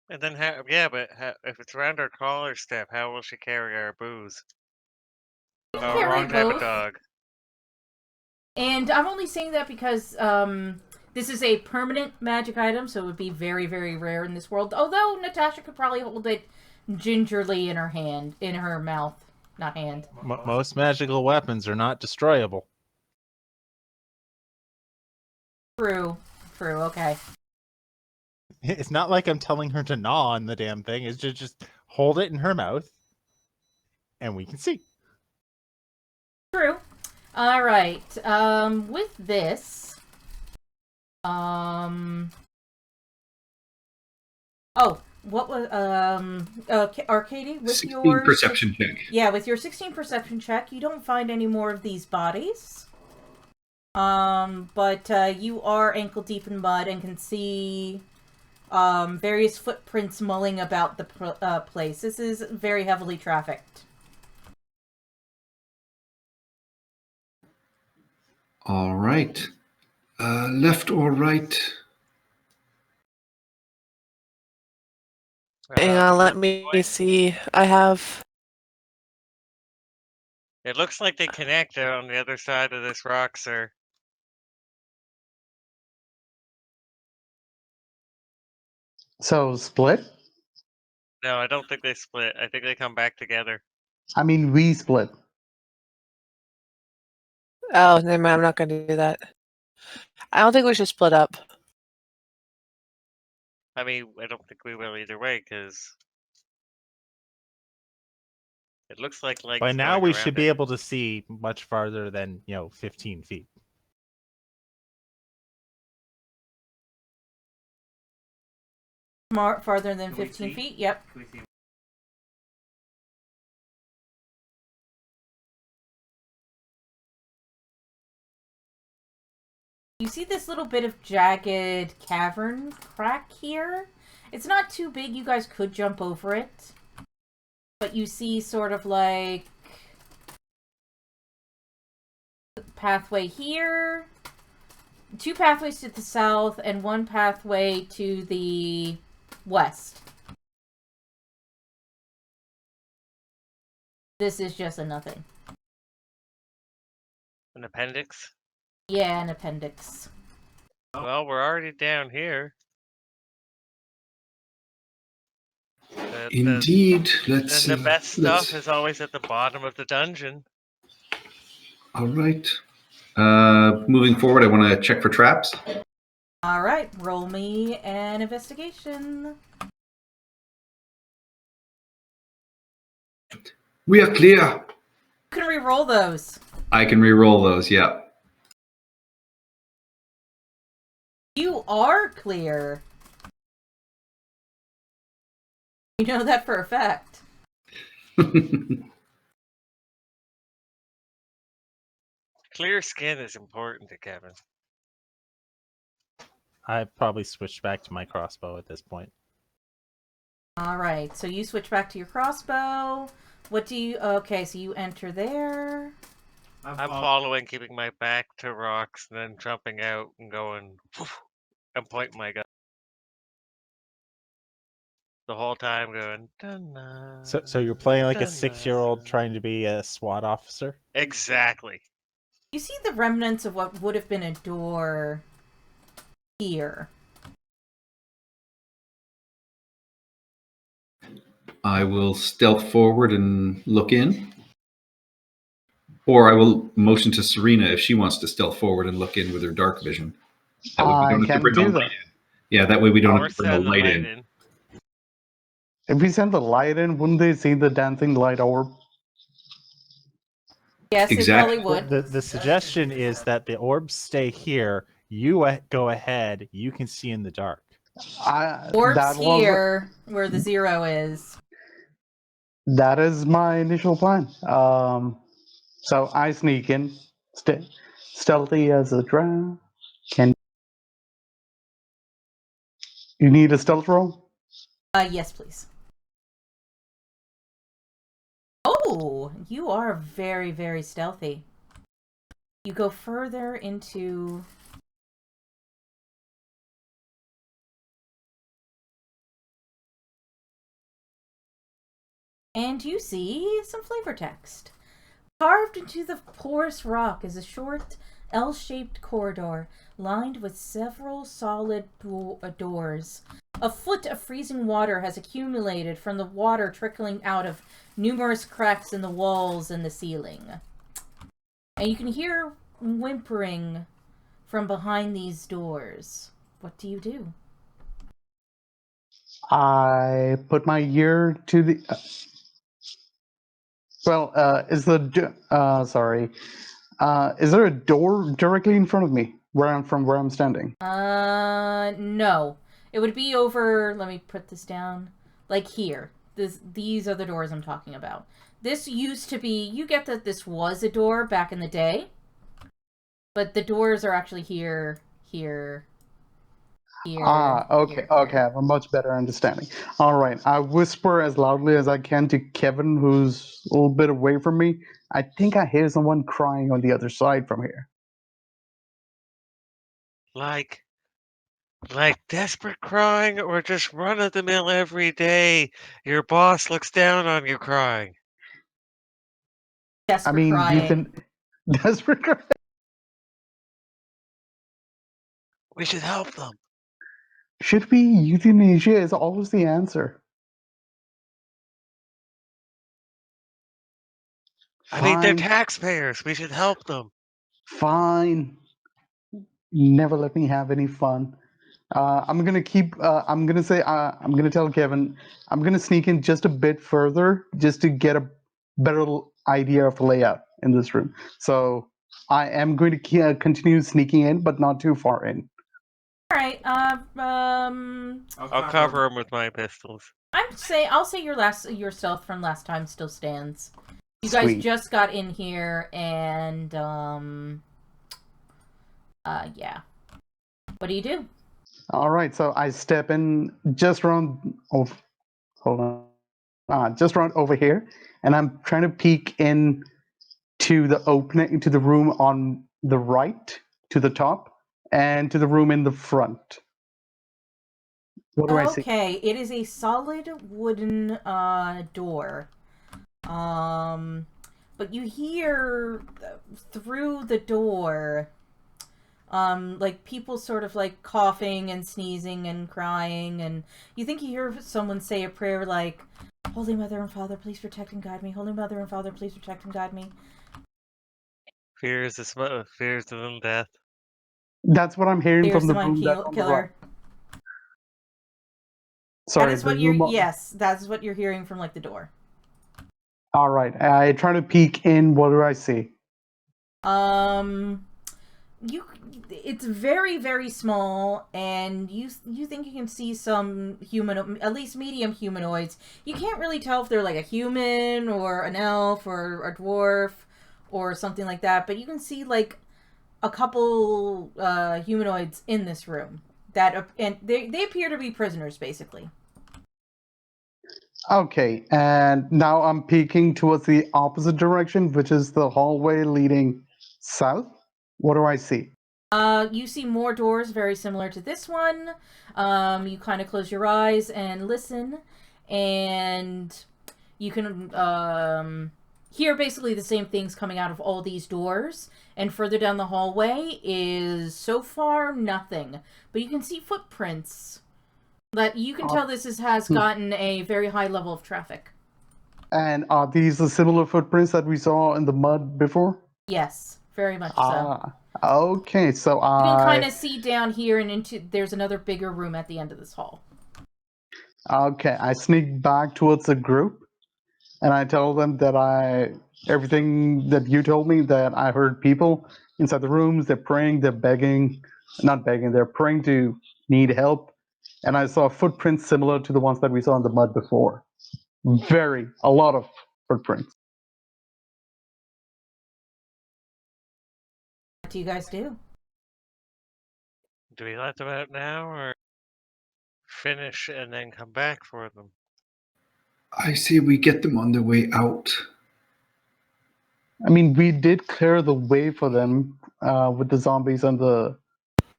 And then, if it's around our collar step, how will she carry our booze? You Oh, carry wrong type of both. dog. And I'm only saying that because this is a permanent magic item, so it would be very, very rare in this world. Although Natasha could probably hold it gingerly in her mouth, not hand. Most magical weapons are not destroyable. True, okay. It's not like I'm telling her to gnaw on the damn thing. It's just hold it in her mouth, and we can see. True. All right. With this, oh, what was Arcady with 16 your perception check. Yeah, with your 16 perception check, you don't find any more of these bodies. But you are ankle deep in mud and can see various footprints mulling about the place. This is very heavily trafficked. All right. Left or right? Hang on, let me see. I have... It looks like they connect on the other side of this rock, sir. So split? No, I don't think they split. I think they come back together. I mean, we split. Oh, never mind. I'm not going to do that. I don't think we should split up. I mean, I don't think we will either way, because it looks like legs By now, going we around should be it. able to see much farther than 15 feet. Farther than 15 feet? Yep. You see this little bit of jagged cavern crack here? It's not too big, you guys could jump over it. But you see sort of like pathway here, 2 pathways to the south, and 1 pathway to the west. This is just a nothing. An appendix? Yeah, an appendix. Well, we're already down here. Indeed. And the best stuff is always at the bottom of the dungeon. All right. Moving forward, I want to check for traps. Alright, roll me an investigation. We are clear. You can re-roll those. I can re-roll those. Yeah. You are clear. You know that for a fact. Clear skin is important to Kevin. I probably switched back to my crossbow at this point. Alright, so you switch back to your crossbow. What do you... Okay, so you enter there. I'm following, keeping my back to rocks, and then jumping out and going and pointing my gun. The whole time going, dun-na, So you're playing like a dun-na. 6-year-old trying to be a SWAT officer? Exactly. You see the remnants of what would have been a door here. I will stealth forward and look in. Or I will motion to Serena if she wants to stealth forward and look in with her dark vision. That way we I don't have to can bring do the that. light in. Yeah, that way we don't Or have to bring the send the light light in. in. If we send the light in, wouldn't they see the dancing light orb? Yes, Exactly. it probably would. The suggestion is that the orbs stay here. You go ahead. You can see in the dark. Orbs that was here, where the 0 is. that is my initial plan. So I sneak in, stealthy as a dragon. Can you need a stealth roll? Yes, please. Oh, you are very, very stealthy. You go further into... And you see some flavor text. Carved into the porous rock is a short L-shaped corridor lined with several solid doors. A foot of freezing water has accumulated from the water trickling out of numerous cracks in the walls and the ceiling. And you can hear whimpering from behind these doors. What do you do? I put my ear to the. Is there a door directly in front of me where I'm standing? No. It would be over, let me put this down, like here. These are the doors I'm talking about. This used to be, you get that this was a door back in the day, but the doors are actually here, here, here. Okay, here, okay, I here. have a much better understanding. All right, I whisper as loudly as I can to Kevin, who's a little bit away from me. I think I hear someone crying on the other side from here. Like desperate crying, or just run of the mill every day. Your boss looks down on you crying. Desperate I mean, crying. you can desperate crying. We should help them. Should be euthanasia is always the answer. I mean, they're Fine, taxpayers. We should help them. fine. Never let me have any fun. I'm gonna keep. I'm gonna say. I'm gonna tell Kevin. I'm gonna sneak in just a bit further, just to get a better idea of layout in this room. So I am going to continue sneaking in, but not too far in. All right. I'll cover them with my pistols. I'll say your stealth from last time still stands. You guys Sweet. just got in here, and yeah. What do you do? All right. So I step in just around. Oh, hold on. Just around over here, and I'm trying to peek in to the opening, to the room on the right, to the top, and to the room in the front. What do I see? Okay, it is a solid wooden door. But you hear through the door like people sort of like coughing and sneezing and crying, and you think you hear someone say a prayer like, Holy Mother and Father, please protect and guide me. Holy Mother and Father, please protect and guide me. Fears of little death. That's what I'm hearing Here's from the the mind room that's on the right. killer. Sorry, That is the what room. yes, that's what you're hearing from like the door. All right. I try to peek in. What do I see? It's very, very small, and you think you can see some human, at least medium humanoids. You can't really tell if they're like a human or an elf or a dwarf or something like that, but you can see like a couple humanoids in this room and they appear to be prisoners, basically. Okay, and now I'm peeking towards the opposite direction, which is the hallway leading south. What do I see? You see more doors very similar to this one. You kind of close your eyes and listen, and you can hear basically the same things coming out of all these doors. And further down the hallway is so far nothing, but you can see footprints. That you can tell this has gotten a very high level of traffic. And are these the similar footprints that we saw in the mud before? Yes, very much so. Okay, so You can kind of see down here and there's another bigger room at the end of this hall. Okay, I sneak back towards the group, and I tell them that everything that you told me, that I heard people inside the rooms, they're praying, they're begging, not begging, they're praying to need help. And I saw footprints similar to the ones that we saw in the mud before. A lot of footprints. What do you guys do? Do we let them out now, or finish and then come back for them? I say we get them on their way out. I mean, we did clear the way for them with the zombies and the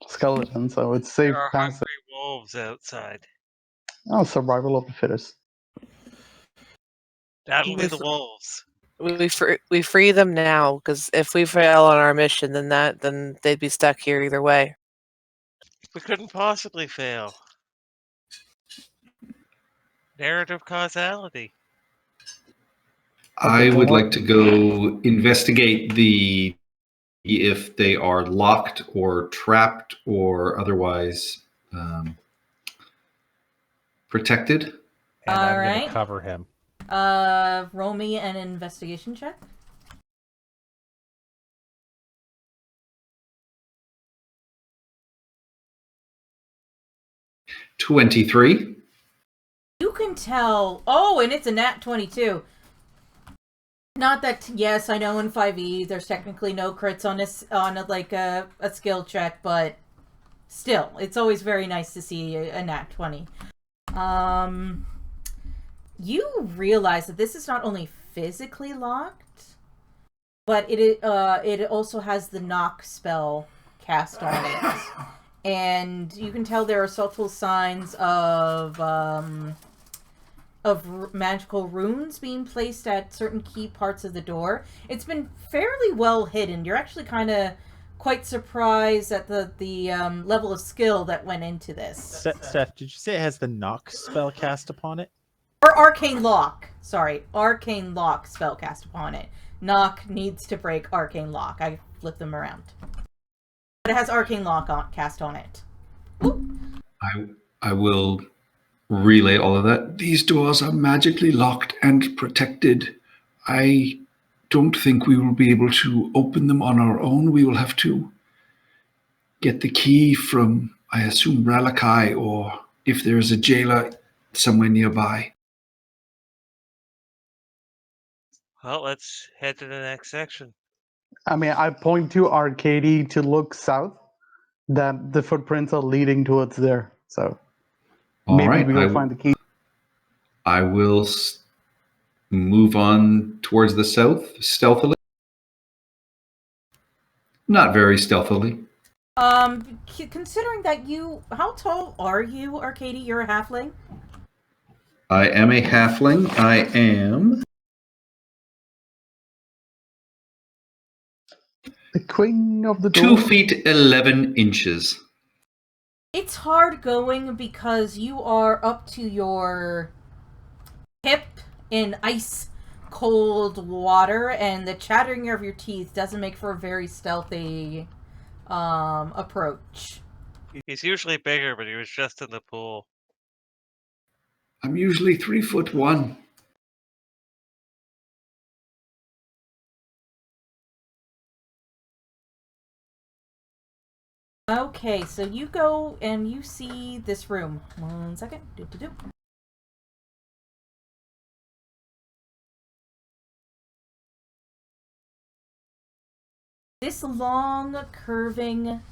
skeletons, so it's safe There are passage. hungry wolves outside. Oh, survival of the fittest. That'll be the wolves. We free them now, because if we fail on our mission, then they'd be stuck here either way. We couldn't possibly fail. Narrative causality. I would like to go investigate if they are locked or trapped or otherwise protected. And I'm going Alright. to cover him. Roll me an investigation check. $23. You can tell. Oh, and it's a nat 22. Not that, yes, I know in 5e there's technically no crits on a skill check, but still, it's always very nice to see a nat 20. You realize that this is not only physically locked, but it also has the knock spell cast on it. And you can tell there are subtle signs of magical runes being placed at certain key parts of the door. It's been fairly well hidden. You're actually kind of quite surprised at the level of skill that went into this. Steph, did you say it has the knock spell cast upon it? Or arcane lock. Sorry, arcane lock spell cast upon it. Knock needs to break arcane lock. I flip them around. But it has arcane lock cast on it. I will relay all of that. These doors are magically locked and protected. I don't think we will be able to open them on our own. We will have to get the key from, I assume, Ralakai, or if there's a jailer somewhere nearby. Well, let's head to the next section. I mean, I point to Arcady to look south. That the footprints are leading towards there. So All maybe right, we will find the key. I will move on towards the south stealthily. Not very stealthily. Considering that how tall are you, Arcady? You're a halfling? I am a halfling. I am The queen of the 2 door. feet 11 inches. It's hard going because you are up to your hip in ice cold water, and the chattering of your teeth doesn't make for a very stealthy approach. He's usually bigger, but he was just in the pool. I'm usually 3'1". Okay, so you go and you see this room. 1 second. Do. This long, curving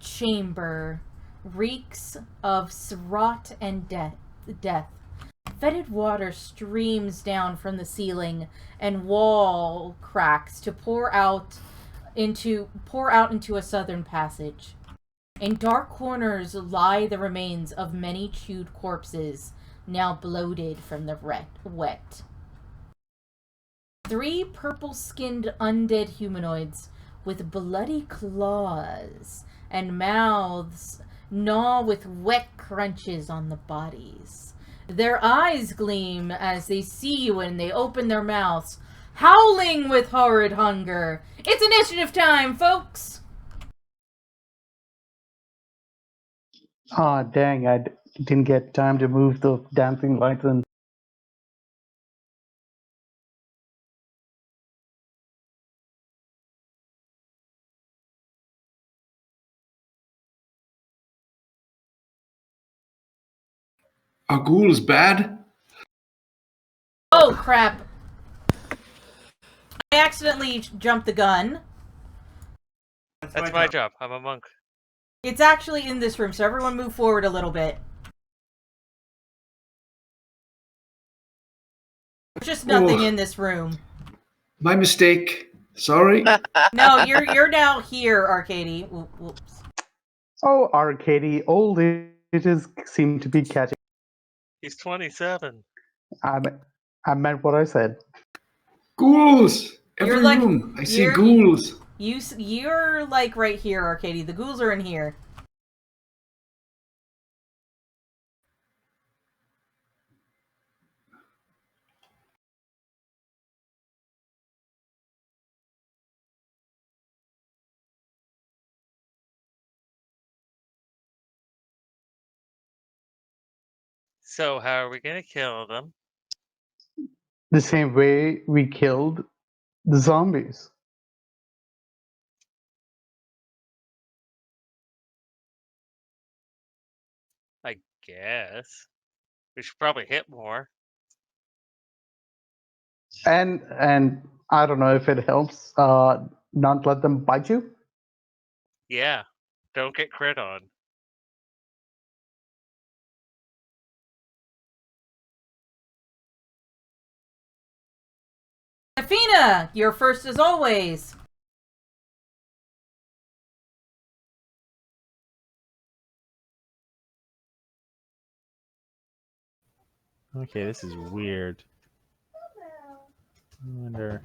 chamber reeks of rot and death. Fetid water streams down from the ceiling and wall cracks to pour out into a southern passage. In dark corners lie the remains of many chewed corpses, now bloated from the wet. 3 purple-skinned undead humanoids with bloody claws and mouths gnaw with wet crunches on the bodies. Their eyes gleam as they see you and they open their mouths, howling with horrid hunger. It's initiative time, folks! Ah, dang, I didn't get time to move the dancing lights and Are ghouls bad? Oh, crap. I accidentally jumped the gun. That's my job. I'm a monk. It's actually in this room, so everyone move forward a little bit. There's just nothing in this room. My mistake. Sorry. No, you're now here, Arcady. Whoops. oh, Arcady, old ages seem to be catching. He's 27. I meant what I said. Ghouls! Every You're like- room. I see you're- ghouls. You're like right here, Arcady. The ghouls are in here. So how are we gonna kill them? The same way we killed the zombies. I guess. We should probably hit more. And I don't know if it helps not let them bite you. Yeah. Don't get crit on. Athena, you're first as always. Okay, this is weird. I wonder.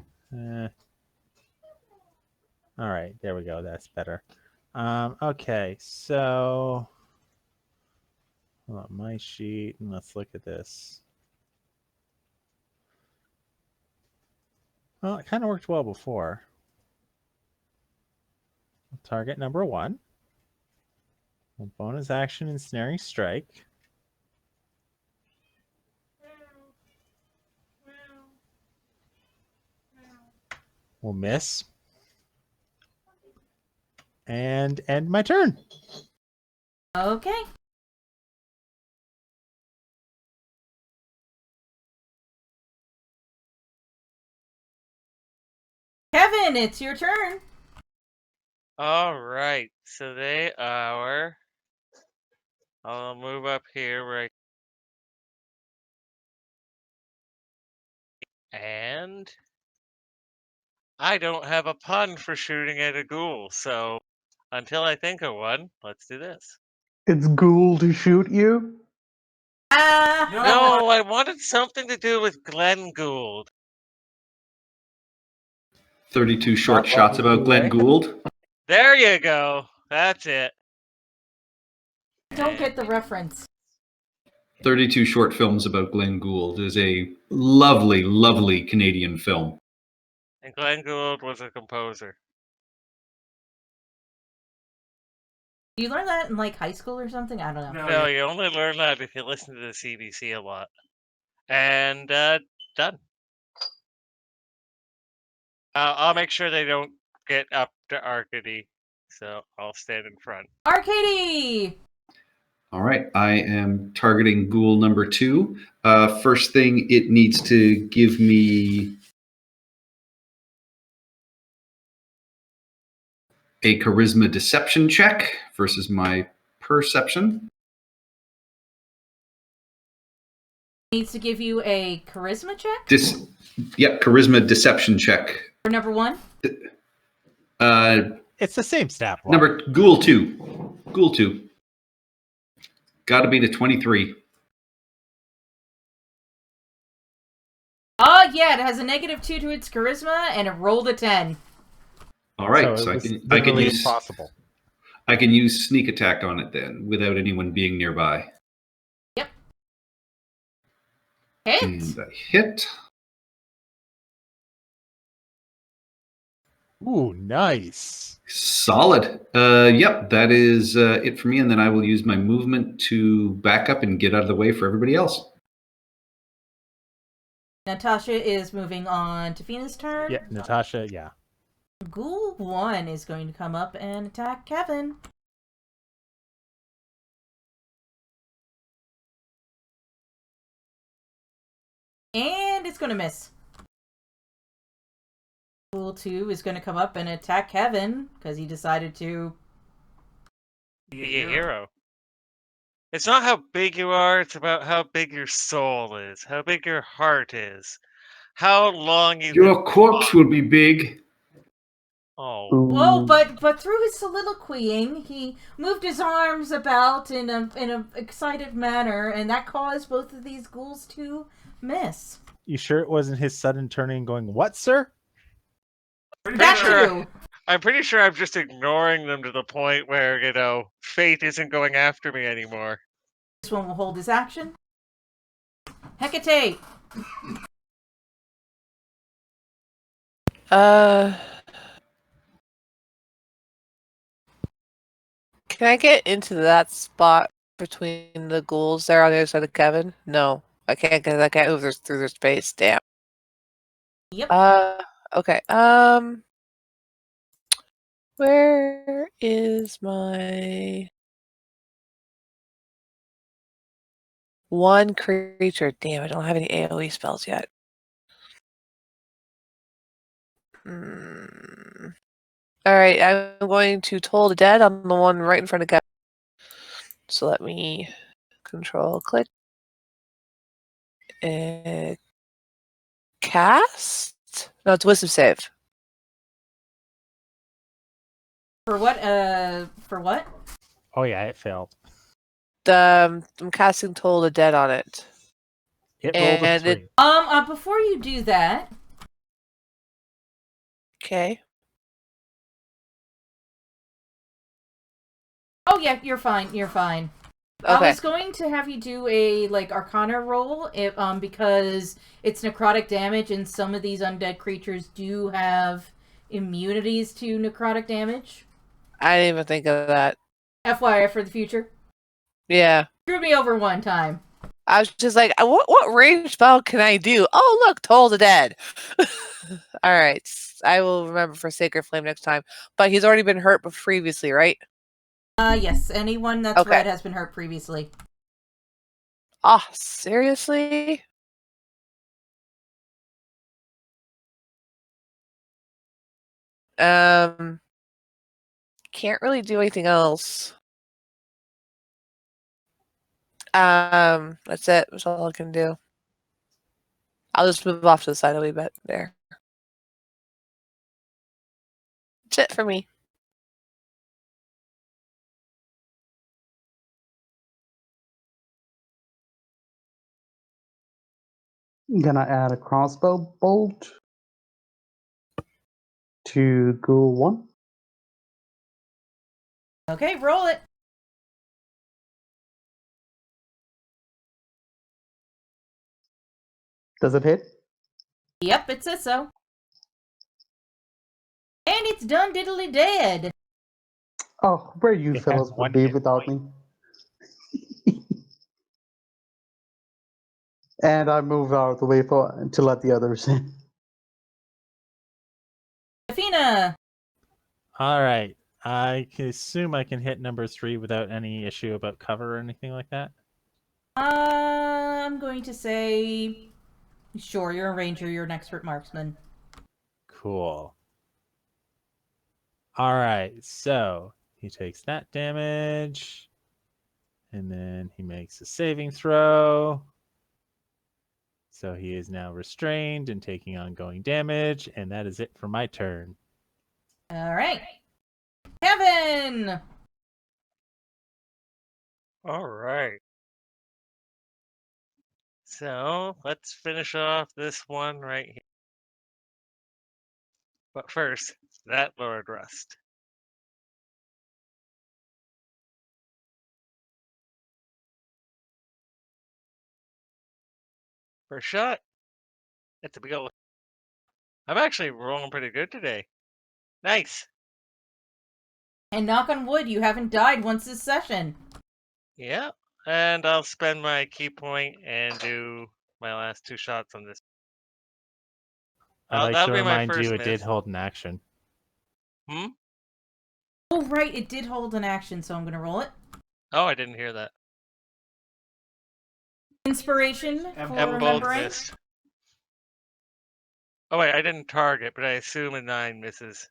All right, there we go. That's better. Okay, so hold on, my sheet, and let's look at this. Well, it kind of worked well before. Target number 1. A bonus action ensnaring strike. Will miss. And end my turn. Okay. Kevin, it's your turn. All right, so they are. I'll move up here right. And I don't have a pun for shooting at a ghoul, so until I think of one, let's do this. It's ghoul to shoot you. No, I wanted something to do with Glenn Gould. 32 short shots about Glenn Gould. There you go. That's it. Don't get the reference. 32 short films about Glenn Gould is a lovely, lovely Canadian film. And Glenn Gould was a composer. Do you learn that in like high school or something? I don't know. No, you only learn that if you listen to the CBC a lot. And done. I'll make sure they don't get up to Arcady, so I'll stand in front. Arcady! All right, I am targeting ghoul number 2. First thing, it needs to give me a charisma deception check versus my perception. Needs to give you a charisma check? Charisma deception check. For number 1? It's the same stat block. Number ghoul 2. Ghoul 2. Got to be the 23. Oh, yeah, it has a -2 to its charisma, and it rolled a 10. All right, So so it was I can literally use impossible. I can use sneak attack on it then, without anyone being nearby. Yep. Hit! And I hit. Ooh, nice. Solid. Yep, that is it for me, and then I will use my movement to back up and get out of the way for everybody else. Natasha is moving on to Fina's turn. Yeah, Natasha, yeah. Ghoul 1 is going to come up and attack Kevin. And it's going to miss. Ghoul 2 is going to come up and attack Kevin because he decided to Be a hero. It's not how big you are, it's about how big your soul is, how big your heart is, how long you Your corpse will be big. Oh. Well, but through his soliloquying, he moved his arms about in a excited manner, and that caused both of these ghouls to miss. You sure it wasn't his sudden turning going, "What, sir?" That's true. I'm pretty sure I'm just ignoring them to the point where, fate isn't going after me anymore. This one will hold his action. Hecate! Can I get into that spot between the ghouls there on the other side of Kevin? No, I can't because I can't move through their space. Damn. Yep. Okay. Where is my one creature? Damn, I don't have any AoE spells yet. Alright, I'm going to Toll the Dead on the one right in front of Kevin. So let me control click. Cast? No, it's wisdom save. For what? For what? Oh yeah, it failed. I'm casting Toll the Dead on it. It rolled a And 3. Before you do that, Okay. Oh yeah, you're fine. You're fine. I Okay. was going to have you do a Arcana roll, because it's necrotic damage, and some of these undead creatures do have immunities to necrotic damage. I didn't even think of that. FYI for the future. Yeah. Screwed me over one time. I was just like, what range spell can I do? Oh, look, Toll the Dead. All right. I will remember for Sacred Flame next time. But he's already been hurt previously, right? Yes. Anyone that's Okay. red has been hurt previously. Oh, seriously? Can't really do anything else. That's it. That's all I can do. I'll just move off to the side a wee bit there. That's it for me. I'm gonna add a crossbow bolt to Ghoul 1. Okay, roll it. Does it hit? Yep, it says so. And it's done diddly dead. Oh, where you It fellas has would one be hit without point. me. And I move out of the way to let the others in. Athena. All right. I can assume I can hit number 3 without any issue about cover or anything like that. I'm going to say, sure, you're a ranger, you're an expert marksman. Cool. All right. So he takes that damage. And then he makes a saving throw. So he is now restrained and taking ongoing damage. And that is it for my turn. All right. Kevin! All right. So let's finish off this one right here. But first, that Lord Rust. First shot. That's a big old. I'm actually rolling pretty good today. Nice. And knock on wood, you haven't died once this session. Yeah. And I'll spend my key point and do my last 2 shots on this. I'd like That'll to be my remind first you it miss. did hold an action. Hmm? Oh, right, it did hold an action, so I'm going to roll it. Oh, I didn't hear that. Inspiration for And both remembering. missed. Oh wait, I didn't target, but I assume a 9 misses.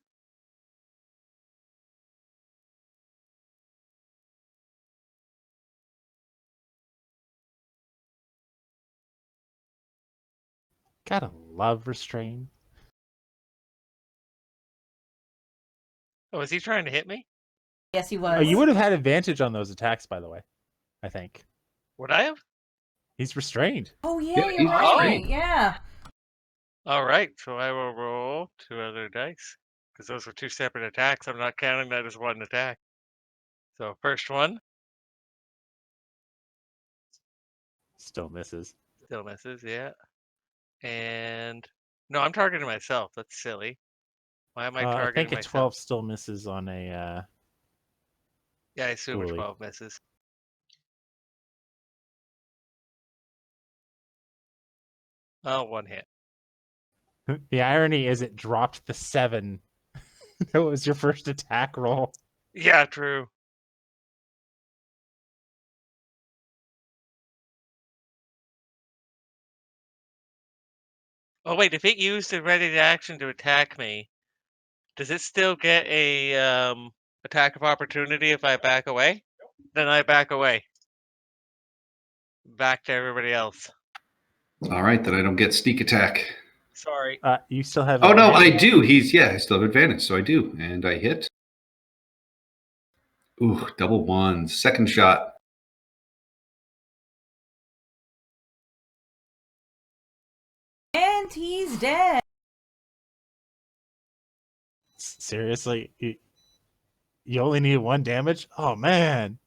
Gotta love restrain. Oh, is he trying to hit me? Yes, he was. Oh, you would have had advantage on those attacks, by the way. I think. Would I have? He's restrained. Oh, yeah, Yeah, you're he's right. restrained. Yeah. Alright, so I will roll 2 other dice. Because those were 2 separate attacks. I'm not counting that as one attack. So first one, Still misses. still misses, yeah. And no, I'm targeting myself. That's silly. Why am I I targeting think a myself? 12 still misses on a Yeah, I assume a ghoulie. 12 misses. Oh, 1 hit. The irony is it dropped the 7. That was your first attack roll. Yeah, true. Oh wait, if it used a ready action to attack me, does it still get a attack of opportunity if I back away? Then I back away. Back to everybody else. All right, then I don't get sneak attack. Sorry. You still have Oh no, I advantage. do. I still have advantage, so I do, and I hit. Ooh, double ones. Second shot. And he's dead. Seriously, You only need 1 damage? Oh, man.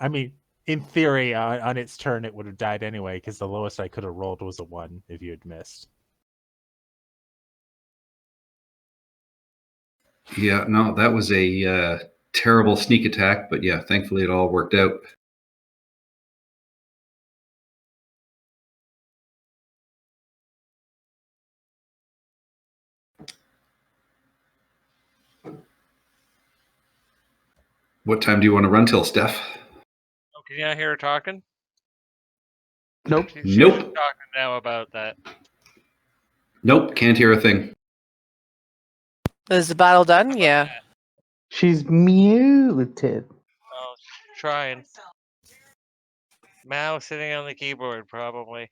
I mean, in theory, on its turn, it would have died anyway, because the lowest I could have rolled was a 1 if you had missed. Yeah, no, that was a terrible sneak attack, but yeah, thankfully it all worked out. What time do you want to run till, Steph? Oh, can you not hear her talking? Nope. She's Nope. talking now about that. Nope, can't hear a thing. Is the battle done? Yeah. She's muted. Oh, trying. Mao sitting on the keyboard, probably.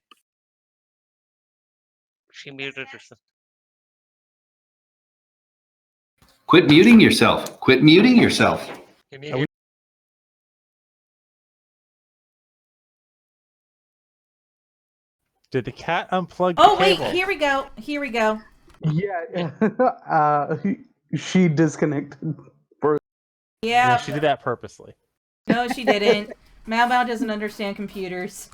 She muted herself. Quit muting yourself. Quit muting yourself. Can you hear? Did the cat unplug Oh, the wait, cable? here we go. Here we go. Yeah. She disconnected. Yeah. No, she did that purposely. No, she didn't. Mao Mao doesn't understand computers.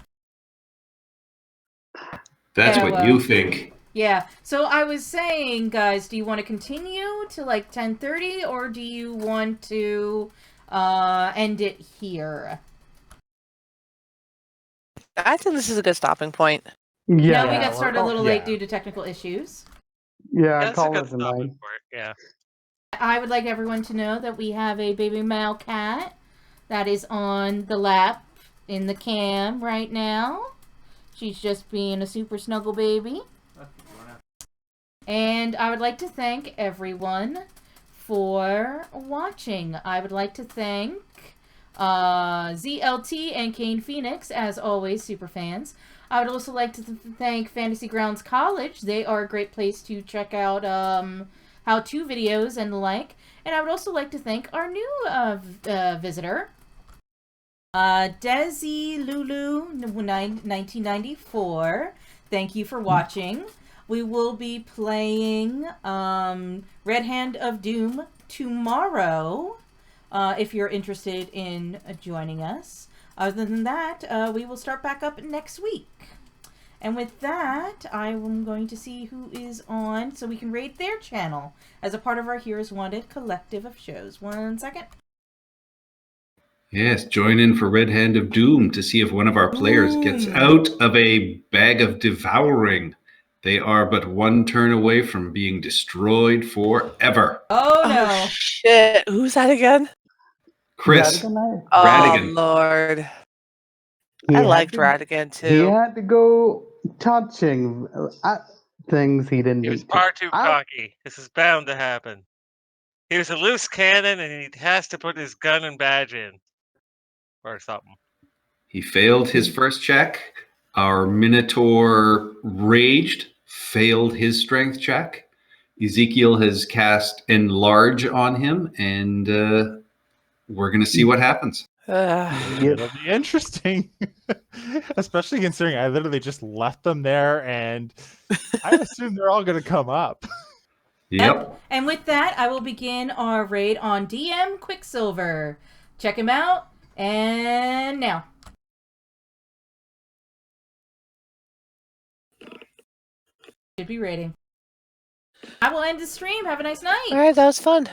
That's Yeah, what well. you think. Yeah. So I was saying, guys, do you want to continue to like 10:30 or do you want to end it here? I think this is a good stopping point. Yeah. No, we got started a little late yeah. due to technical issues. Yeah, That's a call good it a stopping night. point. Yeah. I would like everyone to know that we have a baby Mao cat that is on the lap in the cam right now. She's just being a super snuggle baby. And I would like to thank everyone for watching. I would like to thank ZLT and Kane Phoenix, as always, super fans. I would also like to thank Fantasy Grounds College. They are a great place to check out how-to videos and the like. And I would also like to thank our new visitor, Desi Lulu 1994. Thank you for watching. We will be playing Red Hand of Doom tomorrow, if you're interested in joining us. Other than that, we will start back up next week. And with that, I am going to see who is on so we can raid their channel as a part of our Heroes Wanted collective of shows. 1 second. Yes, join in for Red Hand of Doom to see if one of our players gets out of a bag of devouring. They are but 1 turn away from being destroyed forever. Oh no. Oh, shit. Who's that again? Chris Radigan, Oh, Radigan. Lord. he I had liked to- Radigan, He too. had to go touching things he didn't He was need to. far too cocky. This is bound to happen. He was a loose cannon, and he has to put his gun and badge in, or something. He failed his first check. Our Minotaur raged, failed his strength check. Ezekiel has cast Enlarge on him, and we're going to see what happens. Ugh. Yep. It'll be interesting. Especially considering I literally just left them there, and I assume they're all going to come up. Yep. And with that, I will begin our raid on DM Quicksilver. Check him out. And now. Should be raiding. I will end the stream. Have a nice night. All right, that was fun.